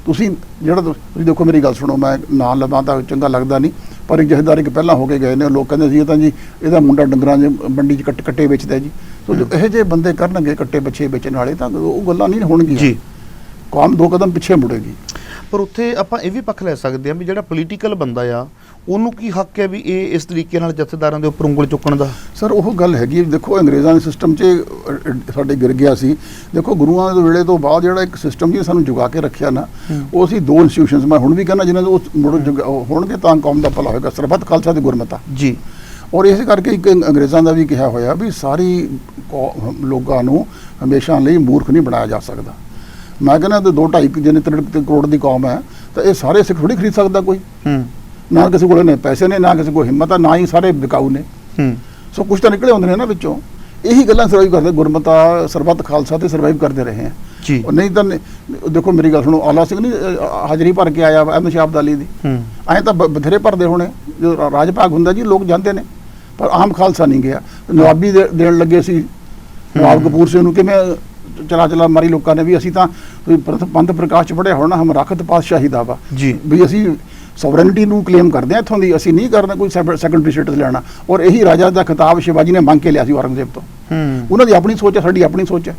ਤੁਸੀਂ ਜਿਹੜਾ ਤੁਸੀਂ ਦੇਖੋ, ਮੇਰੀ ਗੱਲ ਸੁਣੋ, ਮੈਂ ਨਾਂ ਲਵਾਂ ਤਾਂ ਚੰਗਾ ਲੱਗਦਾ ਨਹੀਂ, ਪਰ ਇੱਕ ਜਥੇਦਾਰ ਇੱਕ ਪਹਿਲਾਂ ਹੋ ਕੇ ਗਏ ਨੇ, ਲੋਕ ਕਹਿੰਦੇ ਸੀ ਇਹ ਤਾਂ ਜੀ ਇਹਦਾ ਮੁੰਡਾ ਡੰਗਰਾਂ ਦੇ ਮੰਡੀ 'ਚ ਕੱਟੇ ਵੇਚਦਾ ਜੀ। ਸੋ ਜੋ ਇਹੋ ਜਿਹੇ ਬੰਦੇ ਕਰਨਗੇ ਕੱਟੇ ਬੱਚੇ ਵੇਚਣ ਵਾਲੇ, ਤਾਂ ਉਹ ਗੱਲਾਂ ਨਹੀਂ ਹੋਣਗੀਆਂ ਜੀ, ਕੌਮ 2 ਕਦਮ ਪਿੱਛੇ ਮੁੜੇਗੀ। ਪਰ ਉੱਥੇ ਆਪਾਂ ਇਹ ਵੀ ਪੱਖ ਲੈ ਸਕਦੇ ਹਾਂ ਵੀ ਜਿਹੜਾ ਪੋਲੀਟੀਕਲ ਬੰਦਾ ਆ ਉਹਨੂੰ ਕੀ ਹੱਕ ਹੈ ਵੀ ਇਹ ਇਸ ਤਰੀਕੇ ਨਾਲ ਜਥੇਦਾਰਾਂ ਦੇ ਉੱਪਰ ਉਂਗਲ ਚੁੱਕਣ ਦਾ? ਸਰ ਉਹ ਗੱਲ ਹੈਗੀ, ਦੇਖੋ ਅੰਗਰੇਜ਼ਾਂ ਦੇ ਸਿਸਟਮ 'ਚ ਸਾਡੇ ਗਿਰ ਗਿਆ ਸੀ। ਦੇਖੋ ਗੁਰੂਆਂ ਦੇ ਵੇਲੇ ਤੋਂ ਬਾਅਦ ਜਿਹੜਾ ਇੱਕ ਸਿਸਟਮ ਜੀ ਸਾਨੂੰ ਜੁਗਾ ਕੇ ਰੱਖਿਆ ਨਾ, ਉਹ ਅਸੀਂ 2 ਇੰਸਟੀਟਿਊਸ਼ਨਸ, ਮੈਂ ਹੁਣ ਵੀ ਕਹਿੰਦਾ ਜਿਹਨਾਂ ਦੇ ਉਹ ਮੁੜ ਹੋਣਗੇ ਤਾਂ ਕੌਮ ਦਾ ਭਲਾ ਹੋਏਗਾ, ਸਰਬੱਤ ਖਾਲਸਾ ਤੇ ਗੁਰਮਤਾ ਜੀ। ਔਰ ਇਸੇ ਕਰਕੇ ਇੱਕ ਅੰਗਰੇਜ਼ਾਂ ਦਾ ਵੀ ਕਿਹਾ ਹੋਇਆ ਵੀ ਸਾਰੀ ਲੋਕਾਂ ਨੂੰ ਹਮੇਸ਼ਾ ਲਈ ਮੂਰਖ ਨਹੀਂ ਬਣਾਇਆ ਜਾ ਸਕਦਾ। ਮੈਂ ਕਹਿੰਦਾ 2-2.5 ਜਿੰਨੇ 3 ਕਰੋੜ ਦੀ ਕੌਮ ਹੈ, ਤਾਂ ਇਹ ਸਾਰੇ ਸਿੱਖ ਥੋੜ੍ਹੀ ਖਰੀਦ ਸਕਦਾ ਕੋਈ। ਨਾ ਕਿਸੇ ਕੋਲ ਨੇ ਪੈਸੇ ਨੇ, ਨਾ ਕਿਸੇ ਕੋਲ ਹਿੰਮਤ ਆ, ਨਾ ਹੀ ਸਾਰੇ ਵਿਕਾਊ ਨੇ। ਸੋ ਕੁਛ ਤਾਂ ਨਿਕਲੇ ਹੁੰਦੇ ਨੇ ਨਾ ਵਿੱਚੋਂ। ਇਹੀ ਗੱਲਾਂ ਸਰਵਾਈਵ ਕਰਦੇ, ਗੁਰਮਤਾ ਸਰਬੱਤ ਖਾਲਸਾ ਤੇ ਸਰਵਾਈਵ ਕਰਦੇ ਰਹੇ ਆ ਜੀ। ਨਹੀਂ ਤਾਂ ਦੇਖੋ ਮੇਰੀ ਗੱਲ ਸੁਣੋ, ਆਲਾ ਸਿੰਘ ਨਹੀਂ ਹਾਜ਼ਰੀ ਭਰ ਕੇ ਆਇਆ ਅਹਿਮਦ ਸ਼ਾਹ ਅਬਦਾਲੀ ਦੀ, ਐਂ ਤਾਂ ਬਥੇਰੇ ਭਰਦੇ ਹੋਣੇ, ਜੋ ਰਾਜ ਭਾਗ ਹੁੰਦਾ ਜੀ ਲੋਕ ਜਾਂਦੇ ਨੇ, ਪਰ ਆਮ ਖਾਲਸਾ ਨਹੀਂ ਗਿਆ। ਨਵਾਬੀ ਦੇਣ ਲੱਗੇ ਸੀ ਨਵਾਬ ਕਪੂਰ ਸਿੰਘ ਨੂੰ, ਕਿਵੇਂ ਚਲਾ ਮਾਰੀ ਲੋਕਾਂ ਨੇ ਵੀ ਅਸੀਂ ਤਾਂ ਪੰਥ ਪ੍ਰਕਾਸ਼ ਚ ਪੜ੍ਹਿਆ ਹੋਣਾ, ਹਮ ਰੱਖਤ ਪਾਤਸ਼ਾਹੀ ਦਾ ਵਾ ਵੀ ਅਸੀਂ ਸੋਵਰਨਿਟੀ ਨੂੰ ਕਲੇਮ ਕਰਦੇ ਹਾਂ ਇੱਥੋਂ ਦੀ, ਅਸੀਂ ਨਹੀਂ ਕਰਨਾ ਕੋਈ ਸੈਕੰਡਰੀ ਸਟੇਟਸ ਲੈਣਾ। ਔਰ ਇਹੀ ਰਾਜਾ ਦਾ ਖਿਤਾਬ ਸ਼ਿਵਾਜੀ ਨੇ ਮੰਗ ਕੇ ਲਿਆ ਸੀ ਔਰੰਗਜ਼ੇਬ ਤੋਂ। ਉਹਨਾਂ ਦੀ ਆਪਣੀ ਸੋਚ ਹੈ, ਸਾਡੀ ਆਪਣੀ ਸੋਚ ਹੈ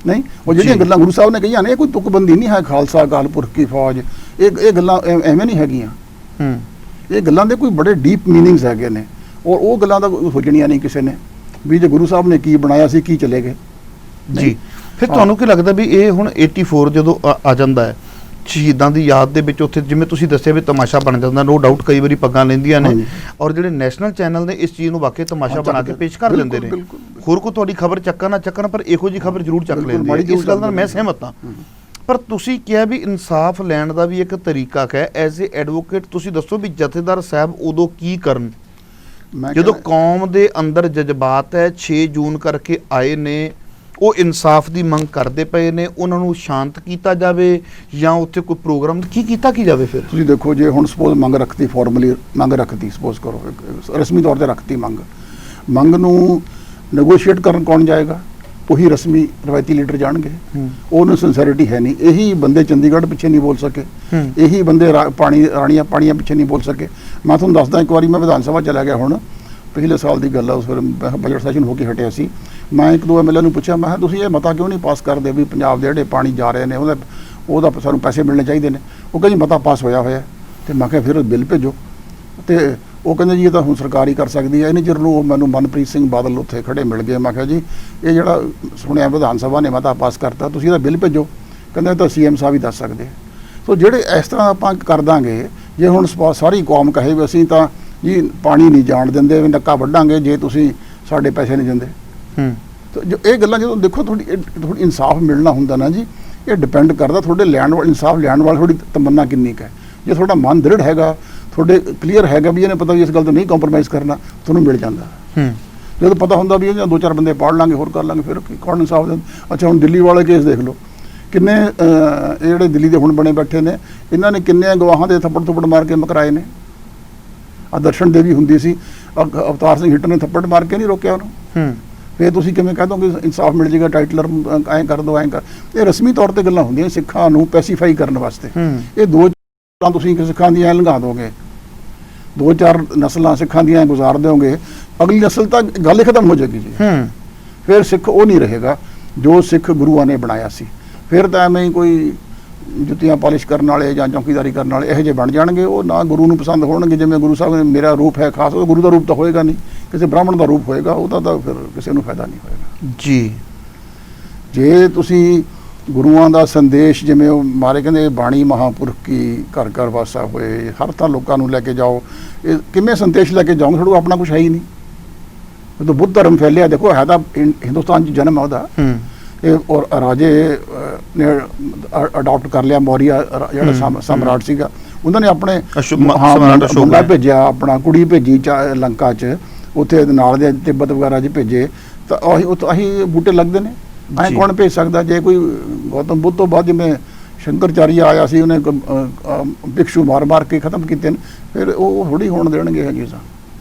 ਨਹੀਂ। ਉਹ ਜਿਹੜੀਆਂ ਗੱਲਾਂ ਗੁਰੂ ਸਾਹਿਬ ਨੇ ਕਹੀਆਂ ਨੇ, ਇਹ ਕੋਈ ਤੁਕਬੰਦੀ ਨਹੀਂ ਹੈ, ਖਾਲਸਾ ਅਕਾਲ ਪੁਰਖ ਕੀ ਫੌਜ, ਇਹ ਗੱਲਾਂ ਐਵੇਂ ਨਹੀਂ ਹੈਗੀਆਂ। ਇਹ ਗੱਲਾਂ ਦੇ ਕੋਈ ਬੜੇ ਡੀਪ ਮੀਨਿੰਗਸ ਹੈਗੇ ਨੇ, ਔਰ ਉਹ ਗੱਲਾਂ ਦਾ ਸੋਚਣੀਆਂ ਨਹੀਂ ਕਿਸੇ ਨੇ ਵੀ ਜੇ ਗੁਰੂ ਸਾਹਿਬ ਨੇ ਕੀ ਬਣਾਇਆ ਸੀ, ਕੀ ਚਲੇ ਗਏ ਜੀ। ਫਿਰ ਤੁਹਾਨੂੰ ਕੀ ਲੱਗਦਾ ਵੀ ਇਹ ਹੁਣ 84 ਜਦੋਂ ਆ ਜਾਂਦਾ ਹੈ ਸ਼ਹੀਦਾਂ ਦੀ ਯਾਦ ਦੇ ਵਿੱਚ, ਉੱਥੇ ਜਿਵੇਂ ਤੁਸੀਂ ਦੱਸਿਆ ਵੀ ਤਮਾਸ਼ਾ ਬਣ ਜਾਂਦਾ, ਨੋ ਡਾਊਟ ਕਈ ਵਾਰੀ ਪੱਗਾਂ ਲੈਂਦੀਆਂ ਨੇ, ਔਰ ਜਿਹੜੇ ਨੈਸ਼ਨਲ ਚੈਨਲ ਨੇ ਇਸ ਚੀਜ਼ ਨੂੰ ਵਾਕਈ ਤਮਾਸ਼ਾ ਬਣਾ ਕੇ ਪੇਸ਼ ਕਰ ਲੈਂਦੇ ਨੇ। ਹੋਰ ਕੋਈ ਤੁਹਾਡੀ ਖਬਰ ਚੱਕਣ ਨਾ ਚੱਕਣ, ਪਰ ਇਹੋ ਜਿਹੀ ਖਬਰ ਜ਼ਰੂਰ ਚੱਕ ਲੈਂਦੇ ਨੇ। ਇਸ ਗੱਲ ਨਾਲ ਮੈਂ ਸਹਿਮਤ ਹਾਂ। ਪਰ ਤੁਸੀਂ ਕਿਹਾ ਵੀ ਇਨਸਾਫ ਲੈਣ ਦਾ ਵੀ ਇੱਕ ਤਰੀਕਾ ਹੈ ਐਜ਼ ਏ ਐਡਵੋਕੇਟ। ਤੁਸੀਂ ਦੱਸੋ ਵੀ ਜਥੇਦਾਰ ਸਾਹਿਬ ਉਦੋਂ ਕੀ ਕਰਨ ਜਦੋਂ ਕੌਮ ਦੇ ਅੰਦਰ ਜਜ਼ਬਾਤ ਹੈ, 6 ਜੂਨ ਕਰਕੇ ਆਏ ਨੇ, ਉਹ ਇਨਸਾਫ ਦੀ ਮੰਗ ਕਰਦੇ ਪਏ ਨੇ, ਉਹਨਾਂ ਨੂੰ ਸ਼ਾਂਤ ਕੀਤਾ ਜਾਵੇ ਜਾਂ ਉੱਥੇ ਕੋਈ ਪ੍ਰੋਗਰਾਮ ਕੀ ਕੀਤਾ ਕੀ ਜਾਵੇ? ਫਿਰ ਤੁਸੀਂ ਦੇਖੋ, ਜੇ ਹੁਣ ਸਪੋਜ਼ ਮੰਗ ਰੱਖਤੀ, ਫਾਰਮਲੀ ਮੰਗ ਰੱਖਤੀ, ਸਪੋਜ਼ ਕਰੋ ਰਸਮੀ ਤੌਰ ਤੇ ਰੱਖਤੀ ਮੰਗ ਨੂੰ ਨੈਗੋਸ਼ੀਏਟ ਕਰਨ ਕੌਣ ਜਾਏਗਾ? ਉਹੀ ਰਸਮੀ ਰਵਾਇਤੀ ਲੀਡਰ ਜਾਣਗੇ। ਉਹਨੂੰ ਸਿੰਸੈਰਿਟੀ ਹੈ ਨਹੀਂ। ਇਹੀ ਬੰਦੇ ਚੰਡੀਗੜ੍ਹ ਪਿੱਛੇ ਨਹੀਂ ਬੋਲ ਸਕੇ, ਇਹੀ ਬੰਦੇ ਰਾਣੀਆਂ ਪਿੱਛੇ ਨਹੀਂ ਬੋਲ ਸਕੇ। ਮੈਂ ਤੁਹਾਨੂੰ ਦੱਸਦਾ, ਇੱਕ ਵਾਰੀ ਮੈਂ ਵਿਧਾਨ ਸਭਾ ਚਲਾ ਗਿਆ, ਹੁਣ ਪਿਛਲੇ ਸਾਲ ਦੀ ਗੱਲ ਆ, ਉਸ ਵੇਲੇ ਬਜਟ ਸੈਸ਼ਨ ਹੋ ਕੇ ਹਟਿਆ ਸੀ। ਮੈਂ 1-2 MLA ਨੂੰ ਪੁੱਛਿਆ, ਮੈਂ ਕਿਹਾ ਤੁਸੀਂ ਇਹ ਮਤਾ ਕਿਉਂ ਨਹੀਂ ਪਾਸ ਕਰਦੇ ਵੀ ਪੰਜਾਬ ਦੇ ਜਿਹੜੇ ਪਾਣੀ ਜਾ ਰਹੇ ਨੇ ਉਹਦਾ ਸਾਨੂੰ ਪੈਸੇ ਮਿਲਣੇ ਚਾਹੀਦੇ ਨੇ? ਉਹ ਕਹਿੰਦੇ ਮਤਾ ਪਾਸ ਹੋਇਆ ਤੇ ਮੈਂ ਕਿਹਾ ਫਿਰ ਬਿੱਲ ਭੇਜੋ। ਤੇ ਉਹ ਕਹਿੰਦੇ ਜੀ ਇਹ ਤਾਂ ਹੁਣ ਸਰਕਾਰ ਹੀ ਕਰ ਸਕਦੀ ਹੈ। ਇੰਨੇ ਚਿਰ ਨੂੰ ਮੈਨੂੰ ਮਨਪ੍ਰੀਤ ਸਿੰਘ ਬਾਦਲ ਉੱਥੇ ਖੜੇ ਮਿਲ ਗਏ। ਮੈਂ ਕਿਹਾ ਜੀ ਇਹ ਜਿਹੜਾ ਸੁਣਿਆ ਵਿਧਾਨ ਸਭਾ ਨੇ ਮਤਾ ਪਾਸ ਕਰਤਾ, ਤੁਸੀਂ ਇਹਦਾ ਬਿੱਲ ਭੇਜੋ। ਕਹਿੰਦੇ ਤਾਂ CM ਸਾਹਿਬ ਹੀ ਦੱਸ ਸਕਦੇ। ਸੋ ਜਿਹੜੇ ਇਸ ਤਰ੍ਹਾਂ ਆਪਾਂ ਕਰ ਦਾਂਗੇ, ਜੇ ਹੁਣ ਸਾਰੀ ਕੌਮ ਕਹੇ ਵੀ ਅਸੀਂ ਤਾਂ ਜੀ ਪਾਣੀ ਨਹੀਂ ਜਾਣ ਦਿੰਦੇ, ਵੀ ਨੱਕਾ ਵੱਢਾਂਗੇ ਜੇ ਤੁਸੀਂ ਸਾਡੇ ਪੈਸੇ ਨਹੀਂ ਦਿੰਦੇ। ਤਾਂ ਇਹ ਗੱਲਾਂ ਜਦੋਂ ਦੇਖੋ, ਤੁਹਾਡੀ ਇਨਸਾਫ ਮਿਲਣਾ ਹੁੰਦਾ ਨਾ ਜੀ, ਇਹ ਡਿਪੈਂਡ ਕਰਦਾ ਤੁਹਾਡੇ ਲੈਣ ਵਾਲੇ ਇਨਸਾਫ ਲੈਣ ਵਾਲੇ ਤੁਹਾਡੀ ਤਮੰਨਾ ਕਿੰਨੀ ਕੁ ਹੈ। ਜੇ ਤੁਹਾਡਾ ਮਨ ਦ੍ਰਿੜ ਹੈਗਾ, ਤੁਹਾਡੇ ਕਲੀਅਰ ਹੈਗਾ ਵੀ ਇਹਨੇ ਪਤਾ ਵੀ ਇਸ ਗੱਲ ਤੋਂ ਨਹੀਂ ਕੰਪਰੋਮਾਈਜ਼ ਕਰਨਾ, ਤੁਹਾਨੂੰ ਮਿਲ ਜਾਂਦਾ। ਜਦੋਂ ਪਤਾ ਹੁੰਦਾ ਵੀ ਇਹ 2-4 ਬੰਦੇ ਪਾੜ ਲਾਂਗੇ, ਹੋਰ ਕਰ ਲਾਂਗੇ, ਫਿਰ ਕੌਣ ਇਨਸਾਫ ਦਿੰਦਾ? ਅੱਛਾ, ਹੁਣ ਦਿੱਲੀ ਵਾਲੇ ਕੇਸ ਦੇਖ ਲਓ, ਕਿੰਨੇ ਇਹ ਜਿਹੜੇ ਦਿੱਲੀ ਦੇ ਹੁਣ ਬਣੇ ਬੈਠੇ ਨੇ, ਇਹਨਾਂ ਨੇ ਕਿੰਨੇ ਗਵਾਹਾਂ ਦੇ ਥੱਪੜ ਮਾਰ ਕੇ ਮਕਰਾਏ ਨੇ। ਦਰਸ਼ਨ ਦੇਵੀ ਹੁੰਦੀ ਸੀ, ਅਵਤਾਰ ਸਿੰਘ ਹਿੱਟਰ ਨੇ ਥੱਪੜ ਮਾਰ ਕੇ ਨਹੀਂ ਰੋਕਿਆ ਉਹਨੂੰ। ਫਿਰ ਤੁਸੀਂ ਕਿਵੇਂ ਕਹਿ ਦੋਗੇ ਇਨਸਾਫ ਮਿਲ ਜਾਏਗਾ, ਟਾਈਟਲਰ ਐਂ ਕਰ ਦੋ, ਐਂ ਕਰ। ਇਹ ਰਸਮੀ ਤੌਰ ਤੇ ਗੱਲਾਂ ਹੁੰਦੀਆਂ ਸਿੱਖਾਂ ਨੂੰ ਪੈਸੀਫਾਈ ਕਰਨ ਵਾਸਤੇ। ਇਹ 2 ਤੁਸੀਂ ਸਿੱਖਾਂ ਦੀਆਂ ਲੰਘਾ ਦੋਗੇ, 2-4 ਨਸਲਾਂ ਸਿੱਖਾਂ ਦੀਆਂ ਗੁਜ਼ਾਰ ਦਿਓਗੇ, ਅਗਲੀ ਨਸਲ ਤਾਂ ਗੱਲ ਹੀ ਖਤਮ ਹੋ ਜਾਏਗੀ ਜੀ। ਫਿਰ ਸਿੱਖ ਉਹ ਨਹੀਂ ਰਹੇਗਾ ਜੋ ਸਿੱਖ ਗੁਰੂਆਂ ਨੇ ਬਣਾਇਆ ਸੀ। ਫਿਰ ਤਾਂ ਐਵੇਂ ਹੀ ਕੋਈ ਜੁੱਤੀਆਂ ਪਾਲਿਸ਼ ਕਰਨ ਵਾਲੇ ਜਾਂ ਚੌਕੀਦਾਰੀ ਕਰਨ ਵਾਲੇ ਇਹੋ ਜਿਹੇ ਬਣ ਜਾਣਗੇ, ਉਹ ਨਾ ਗੁਰੂ ਨੂੰ ਪਸੰਦ ਹੋਣਗੇ। ਜਿਵੇਂ ਗੁਰੂ ਸਾਹਿਬ ਨੇ ਮੇਰਾ ਰੂਪ ਹੈ ਖਾਸ, ਉਹ ਗੁਰੂ ਦਾ ਰੂਪ ਤਾਂ ਹੋਏਗਾ ਨਹੀਂ, ਕਿਸੇ ਬ੍ਰਾਹਮਣ ਦਾ ਰੂਪ ਹੋਏਗਾ, ਉਹਦਾ ਤਾਂ ਫਿਰ ਕਿਸੇ ਨੂੰ ਫਾਇਦਾ ਨਹੀਂ ਹੋਏਗਾ ਜੀ। ਜੇ ਤੁਸੀਂ ਗੁਰੂਆਂ ਦਾ ਸੰਦੇਸ਼, ਜਿਵੇਂ ਉਹ ਮਾਰੇ ਕਹਿੰਦੇ ਬਾਣੀ ਮਹਾਂਪੁਰਖ ਕੀ ਘਰ ਘਰ ਵਾਸਾ ਹੋਏ, ਹਰ ਤਾਂ ਲੋਕਾਂ ਨੂੰ ਲੈ ਕੇ ਜਾਓ, ਇਹ ਕਿਵੇਂ ਸੰਦੇਸ਼ ਲੈ ਕੇ ਜਾਓਗੇ? ਤੁਹਾਡੇ ਕੋਲ ਆਪਣਾ ਕੁਛ ਹੈ ਹੀ ਨਹੀਂ। ਜਦੋਂ ਬੁੱਧ ਧਰਮ ਫੈਲਿਆ, ਦੇਖੋ ਹੈ ਤਾਂ ਹਿੰਦੁਸਤਾਨ 'ਚ ਜਨਮ ਹੈ ਉਹਦਾ, ਇਹ ਔਰ ਰਾਜੇ ਨੇ ਅਡਾਪਟ ਕਰ ਲਿਆ, ਮੌਰੀਆ ਜਿਹੜਾ ਸਮਰਾਟ ਸੀਗਾ, ਉਹਨਾਂ ਨੇ ਆਪਣੇ ਮੁੰਡਾ ਭੇਜਿਆ, ਆਪਣਾ ਕੁੜੀ ਭੇਜੀ ਲੰਕਾ 'ਚ, ਉੱਥੇ ਨਾਲ ਦੇ ਤਿੱਬਤ ਵਗੈਰਾ 'ਚ ਭੇਜੇ, ਤਾਂ ਆਹੀ ਬੂਟੇ ਲੱਗਦੇ ਨੇ। ਐਂ ਕੌਣ ਭੇਜ ਸਕਦਾ? ਜੇ ਕੋਈ ਗੌਤਮ ਬੁੱਧ ਤੋਂ ਬਾਅਦ ਜਿਵੇਂ ਸ਼ੰਕਰਚਾਰੀਆ ਆਇਆ ਸੀ, ਉਹਨੇ ਭਿਕਸ਼ੂ ਮਾਰ ਕੇ ਖਤਮ ਕੀਤੇ ਨੇ, ਫਿਰ ਉਹ ਥੋੜ੍ਹੀ ਹੋਣ ਦੇਣਗੇ ਇਹ ਚੀਜ਼ਾਂ।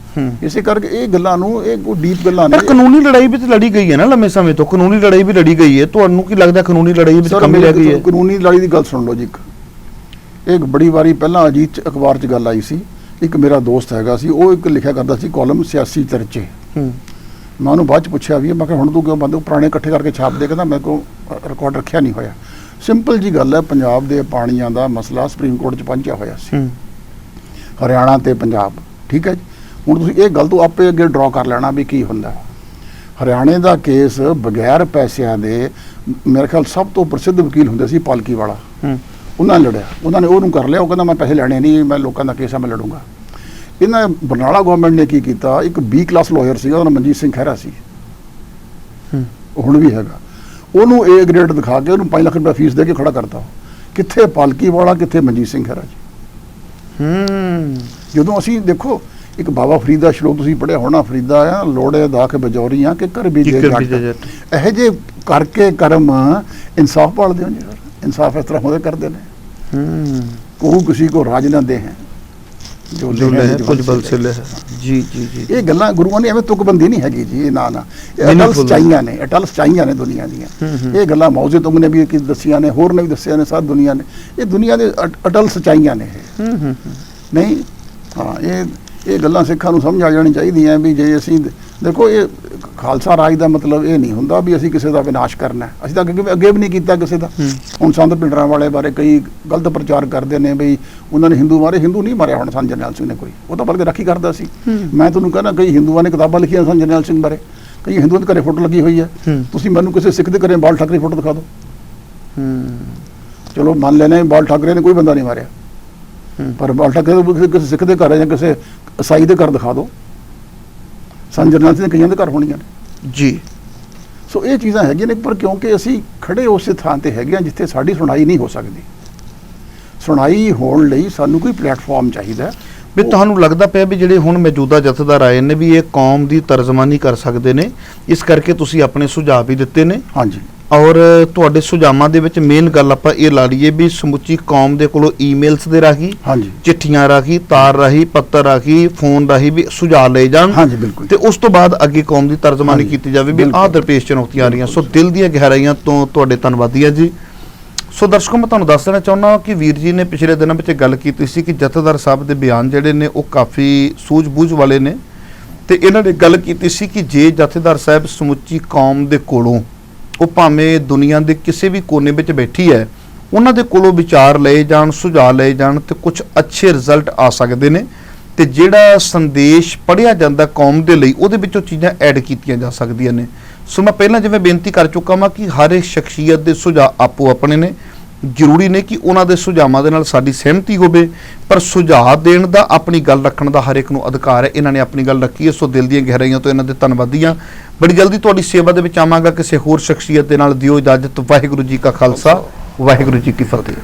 ਇਸੇ ਕਰਕੇ ਇਹ ਗੱਲਾਂ ਨੂੰ, ਇਹ ਕੋਈ ਡੀਪ ਗੱਲਾਂ ਨੇ। ਪਰ ਕਾਨੂੰਨੀ ਲੜਾਈ ਵੀ ਤਾਂ ਲੜੀ ਗਈ ਹੈ ਨਾ ਲੰਮੇ ਸਮੇਂ ਤੋਂ, ਕਾਨੂੰਨੀ ਲੜਾਈ ਵੀ ਲੜੀ ਗਈ ਹੈ। ਤੁਹਾਨੂੰ ਕੀ ਲੱਗਦਾ ਕਾਨੂੰਨੀ ਲੜਾਈ ਵਿੱਚ ਕਮੀ ਰਹਿ ਗਈ ਹੈ? ਕਾਨੂੰਨੀ ਲੜਾਈ ਦੀ ਗੱਲ ਸੁਣ ਲਓ ਜੀ। ਇੱਕ ਬੜੀ ਵਾਰੀ ਪਹਿਲਾਂ ਅਜੀਤ ਅਖਬਾਰ 'ਚ ਗੱਲ ਆਈ ਸੀ, ਇੱਕ ਮੇਰਾ ਦੋਸਤ ਹੈਗਾ ਸੀ, ਉਹ ਇੱਕ ਲਿਖਿਆ ਕਰਦਾ ਸੀ ਕਾਲਮ ਸਿਆਸੀ ਚਰਚੇ। ਮੈਂ ਉਹਨੂੰ ਬਾਅਦ 'ਚ ਪੁੱਛਿਆ ਵੀ, ਮੈਂ ਕਿਹਾ ਹੁਣ ਤੂੰ ਕਿਉਂ ਬੰਦ ਪੁਰਾਣੇ ਇਕੱਠੇ ਕਰਕੇ ਛਾਪ ਦੇ? ਕਹਿੰਦਾ ਮੇਰੇ ਕੋਲ ਰਿਕਾਰਡ ਰੱਖਿਆ ਨਹੀਂ ਹੋਇਆ। ਸਿੰਪਲ ਜੀ ਗੱਲ ਹੈ, ਪੰਜਾਬ ਦੇ ਪਾਣੀਆਂ ਦਾ ਮਸਲਾ ਸੁਪਰੀਮ ਕੋਰਟ 'ਚ ਪਹੁੰਚਿਆ ਹੋਇਆ ਸੀ, ਹਰਿਆਣਾ ਤੇ ਪੰਜਾਬ, ਠੀਕ ਹੈ ਜੀ। ਹੁਣ ਤੁਸੀਂ ਇਹ ਗੱਲ ਤੋਂ ਆਪੇ ਅੱਗੇ ਡਰਾ ਕਰ ਲੈਣਾ ਵੀ ਕੀ ਹੁੰਦਾ। ਹਰਿਆਣੇ ਦਾ ਕੇਸ ਬਗੈਰ ਪੈਸਿਆਂ ਦੇ, ਮੇਰੇ ਖਿਆਲ ਸਭ ਤੋਂ ਪ੍ਰਸਿੱਧ ਵਕੀਲ ਹੁੰਦੇ ਸੀ ਪਾਲਕੀ ਵਾਲਾ, ਉਹਨਾਂ ਨੇ ਲੜਿਆ, ਉਹਨਾਂ ਨੇ ਉਹਨੂੰ ਕਰ ਲਿਆ। ਉਹ ਕਹਿੰਦਾ ਮੈਂ ਪੈਸੇ ਲੈਣੇ ਨਹੀਂ, ਮੈਂ ਲੋਕਾਂ ਦਾ ਕੇਸ ਆ, ਮੈਂ ਲੜੂੰਗਾ। ਇਹਨਾਂ ਬਰਨਾਲਾ ਗਵਰਨਮੈਂਟ ਨੇ ਕੀ ਕੀਤਾ, ਇੱਕ B ਕਲਾਸ ਲਾਇਰ ਸੀਗਾ, ਉਹਦਾ ਮਨਜੀਤ ਸਿੰਘ ਖਹਿਰਾ ਸੀ, ਹੁਣ ਵੀ ਹੈਗਾ, ਉਹਨੂੰ A ਗ੍ਰੇਡ ਦਿਖਾ ਕੇ ਉਹਨੂੰ 5 ਲੱਖ ਰੁਪਏ ਫੀਸ ਦੇ ਕੇ ਖੜਾ ਕਰਤਾ। ਕਿੱਥੇ ਪਾਲਕੀ ਵਾਲਾ, ਕਿੱਥੇ ਮਨਜੀਤ ਸਿੰਘ ਖਹਿਰਾ ਜੀ। ਜਦੋਂ ਅਸੀਂ ਦੇਖੋ, ਇੱਕ ਬਾਬਾ ਫਰੀਦ ਦਾ ਸ਼ਲੋਕ ਤੁਸੀਂ ਪੜ੍ਹਿਆ ਹੋਣਾ, ਫਰੀਦਾ ਆ ਲੋੜੇ ਦਾਖ ਬਜੌਰੀਆਂ ਕਿ ਕਰ ਬੀਜੇ ਜੱਟ। ਇਹੋ ਜਿਹੇ ਕਰਕੇ ਕਰਮ ਇਨਸਾਫ ਭਾਲਦੇ ਹੋ ਜੀ, ਇਨਸਾਫ ਇਸ ਤਰ੍ਹਾਂ ਹੋਦੇ ਕਰਦੇ ਨੇ। ਕਹੂ ਕਿਸੇ ਕੋ ਰਾਜ ਨਾ ਦੇ ਹੈ ਜੋ ਲੈ ਹੈ ਕੁਝ ਬਲ ਸੇ ਲੈ ਹੈ। ਜੀ ਜੀ ਜੀ, ਇਹ ਗੱਲਾਂ ਗੁਰੂਆਂ ਨੇ ਐਵੇਂ ਤੁਕਬੰਦੀ ਨਹੀਂ ਹੈਗੀ ਜੀ, ਨਾ ਇਹ ਅਟਲ ਸਚਾਈਆਂ ਨੇ, ਅਟਲ ਸਚਾਈਆਂ ਨੇ ਦੁਨੀਆ ਦੀਆਂ। ਇਹ ਗੱਲਾਂ ਮੌਜੇ ਤੁੰਗ ਨੇ ਵੀ ਦੱਸੀਆਂ ਨੇ, ਹੋਰ ਨੇ ਵੀ ਦੱਸਿਆ ਨੇ, ਸਾਰੀ ਦੁਨੀਆ ਨੇ, ਇਹ ਦੁਨੀਆ ਦੇ ਅਟਲ ਸਚਾਈਆਂ ਨੇ ਇਹ। ਨਹੀਂ ਹਾਂ, ਇਹ ਗੱਲਾਂ ਸਿੱਖਾਂ ਨੂੰ ਸਮਝ ਆ ਜਾਣੀ ਚਾਹੀਦੀਆਂ ਵੀ ਜੇ ਅਸੀਂ ਦੇਖੋ, ਇਹ ਖਾਲਸਾ ਰਾਜ ਦਾ ਮਤਲਬ ਇਹ ਨਹੀਂ ਹੁੰਦਾ ਵੀ ਅਸੀਂ ਕਿਸੇ ਦਾ ਵਿਨਾਸ਼ ਕਰਨਾ। ਅਸੀਂ ਤਾਂ ਅੱਗੇ ਵੀ ਨਹੀਂ ਕੀਤਾ ਕਿਸੇ ਦਾ। ਹੁਣ ਸੰਤ ਭਿੰਡਰਾਂ ਵਾਲੇ ਬਾਰੇ ਕਈ ਗਲਤ ਪ੍ਰਚਾਰ ਕਰਦੇ ਨੇ ਵੀ ਉਹਨਾਂ ਨੇ ਹਿੰਦੂ ਮਾਰੇ, ਹਿੰਦੂ ਨਹੀਂ ਮਾਰਿਆ ਹੁਣ ਸੰਤ ਜਰਨੈਲ ਸਿੰਘ ਨੇ ਕੋਈ, ਉਹ ਤਾਂ ਬਲਕਿ ਰਾਖੀ ਕਰਦਾ ਸੀ। ਮੈਂ ਤੁਹਾਨੂੰ ਕਹਿੰਦਾ, ਕਈ ਹਿੰਦੂਆਂ ਨੇ ਕਿਤਾਬਾਂ ਲਿਖੀਆਂ ਸੰਤ ਜਰਨੈਲ ਸਿੰਘ ਬਾਰੇ, ਕਈ ਹਿੰਦੂਆਂ ਦੇ ਘਰੇ ਫੋਟੋ ਲੱਗੀ ਹੋਈ ਹੈ। ਤੁਸੀਂ ਮੈਨੂੰ ਕਿਸੇ ਸਿੱਖ ਦੇ ਘਰੇ ਬਾਲ ਠਾਕਰੇ ਫੋਟੋ ਦਿਖਾ ਦਿਓ, ਚਲੋ ਮੰਨ ਲੈਣੇ ਬਾਲ ਠਾਕਰੇ ਨੇ ਕੋਈ ਬੰਦਾ ਨਹੀਂ ਮਾਰਿਆ, ਪਰ ਬਾਲ ਠਾਕਰੇ ਕਿਸੇ ਸਿੱਖ ਦੇ ਘਰ ਜਾਂ ਕਿਸੇ ਈਸਾਈ ਦੇ ਘਰ ਦਿਖਾ ਦਿਓ। ਸੰਤ ਜਰਨੈਲ ਸਿੰਘ ਕਈਆਂ ਦੇ ਘਰ ਹੋਣੀਆਂ ਨੇ ਜੀ। ਸੋ ਇਹ ਚੀਜ਼ਾਂ ਹੈਗੀਆਂ ਨੇ, ਪਰ ਕਿਉਂਕਿ ਅਸੀਂ ਖੜੇ ਉਸੇ ਥਾਂ ਤੇ ਹੈਗੇ ਹਾਂ ਜਿੱਥੇ ਸਾਡੀ ਸੁਣਾਈ ਨਹੀਂ ਹੋ ਸਕਦੀ। ਸੁਣਾਈ ਹੋਣ ਲਈ ਸਾਨੂੰ ਕੋਈ ਪਲੇਟਫਾਰਮ ਚਾਹੀਦਾ। ਵੀ ਤੁਹਾਨੂੰ ਲੱਗਦਾ ਪਿਆ ਵੀ ਜਿਹੜੇ ਹੁਣ ਮੌਜੂਦਾ ਜਥੇਦਾਰ ਆਏ ਨੇ ਵੀ ਇਹ ਕੌਮ ਦੀ ਤਰਜਮਾਨੀ ਕਰ ਸਕਦੇ ਨੇ, ਇਸ ਕਰਕੇ ਤੁਸੀਂ ਆਪਣੇ ਸੁਝਾਅ ਵੀ ਦਿੱਤੇ ਨੇ? ਹਾਂਜੀ। ਔਰ ਤੁਹਾਡੇ ਸੁਝਾਵਾਂ ਦੇ ਵਿੱਚ ਮੇਨ ਗੱਲ ਆਪਾਂ ਇਹ ਲਾ ਲਈਏ ਵੀ ਸਮੁੱਚੀ ਕੌਮ ਦੇ ਕੋਲੋਂ ਈਮੇਲਸ ਦੇ ਰਾਹੀਂ, ਚਿੱਠੀਆਂ ਰਾਹੀਂ, ਤਾਰ ਰਾਹੀਂ, ਪੱਤਰ ਰਾਹੀਂ, ਫੋਨ ਰਾਹੀਂ ਵੀ ਸੁਝਾਅ ਲਏ ਜਾਣ। ਹਾਂਜੀ ਬਿਲਕੁਲ। ਤੇ ਉਸ ਤੋਂ ਬਾਅਦ ਅੱਗੇ ਕੌਮ ਦੀ ਤਰਜਮਾਨੀ ਕੀਤੀ ਜਾਵੇ ਵੀ ਆਹ ਦਰਪੇਸ਼ ਚੁਣੌਤੀਆਂ ਆ ਰਹੀਆਂ। ਸੋ ਦਿਲ ਦੀਆਂ ਗਹਿਰਾਈਆਂ ਤੋਂ ਤੁਹਾਡੇ ਧੰਨਵਾਦੀ ਆ ਜੀ। ਸੋ ਦਰਸ਼ਕੋ, ਮੈਂ ਤੁਹਾਨੂੰ ਦੱਸ ਦੇਣਾ ਚਾਹੁੰਦਾ ਕਿ ਵੀਰ ਜੀ ਨੇ ਪਿਛਲੇ ਦਿਨਾਂ ਵਿੱਚ ਗੱਲ ਕੀਤੀ ਸੀ ਕਿ ਜਥੇਦਾਰ ਸਾਹਿਬ ਦੇ ਬਿਆਨ ਜਿਹੜੇ ਨੇ ਉਹ ਕਾਫੀ ਸੂਝ-ਬੂਝ ਵਾਲੇ ਨੇ, ਤੇ ਇਹਨਾਂ ਨੇ ਗੱਲ ਕੀਤੀ ਸੀ ਕਿ ਜੇ ਜਥੇਦਾਰ ਸਾਹਿਬ ਸਮੁੱਚੀ ਕੌਮ ਦੇ ਕੋਲੋਂ, ਉਹ ਭਾਵੇਂ ਦੁਨੀਆ ਦੇ ਕਿਸੇ ਵੀ ਕੋਨੇ ਵਿੱਚ ਬੈਠੀ ਹੈ, ਉਹਨਾਂ ਦੇ ਕੋਲੋਂ ਵਿਚਾਰ ਲਏ ਜਾਣ, ਸੁਝਾਅ ਲਏ ਜਾਣ ਤੇ ਕੁਝ ਅੱਛੇ ਰਿਜ਼ਲਟ ਆ ਸਕਦੇ ਨੇ। ਤੇ ਜਿਹੜਾ ਸੰਦੇਸ਼ ਪੜ੍ਹਿਆ ਜਾਂਦਾ ਕੌਮ ਦੇ ਲਈ, ਉਹਦੇ ਵਿੱਚੋਂ ਚੀਜ਼ਾਂ ਐਡ ਕੀਤੀਆਂ ਜਾ ਸਕਦੀਆਂ ਨੇ। ਸੋ ਮੈਂ ਪਹਿਲਾਂ ਜਿਵੇਂ ਬੇਨਤੀ ਕਰ ਚੁੱਕਾ ਹਾਂ ਕਿ ਹਰ ਇੱਕ ਸ਼ਖਸੀਅਤ ਦੇ ਸੁਝਾਅ ਆਪੋ ਆਪਣੇ ਨੇ। ਜ਼ਰੂਰੀ ਨਹੀਂ ਕਿ ਉਹਨਾਂ ਦੇ ਸੁਝਾਵਾਂ ਦੇ ਨਾਲ ਸਾਡੀ ਸਹਿਮਤੀ ਹੋਵੇ, ਪਰ ਸੁਝਾਅ ਦੇਣ ਦਾ, ਆਪਣੀ ਗੱਲ ਰੱਖਣ ਦਾ ਹਰ ਇੱਕ ਨੂੰ ਅਧਿਕਾਰ ਹੈ। ਇਹਨਾਂ ਨੇ ਆਪਣੀ ਗੱਲ ਰੱਖੀ ਹੈ, ਸੋ ਦਿਲ ਦੀਆਂ ਗਹਿਰਾਈਆਂ ਤੋਂ ਇਹਨਾਂ ਦੇ ਧੰਨਵਾਦੀ ਹਾਂ। ਬੜੀ ਜਲਦੀ ਤੁਹਾਡੀ ਸੇਵਾ ਦੇ ਵਿੱਚ ਆਵਾਂਗਾ ਕਿਸੇ ਹੋਰ ਸ਼ਖਸੀਅਤ ਦੇ ਨਾਲ। ਦਿਓ ਇਜਾਜ਼ਤ। ਵਾਹਿਗੁਰੂ ਜੀ ਕਾ ਖਾਲਸਾ, ਵਾਹਿਗੁਰੂ ਜੀ ਕੀ ਫਤਿਹ।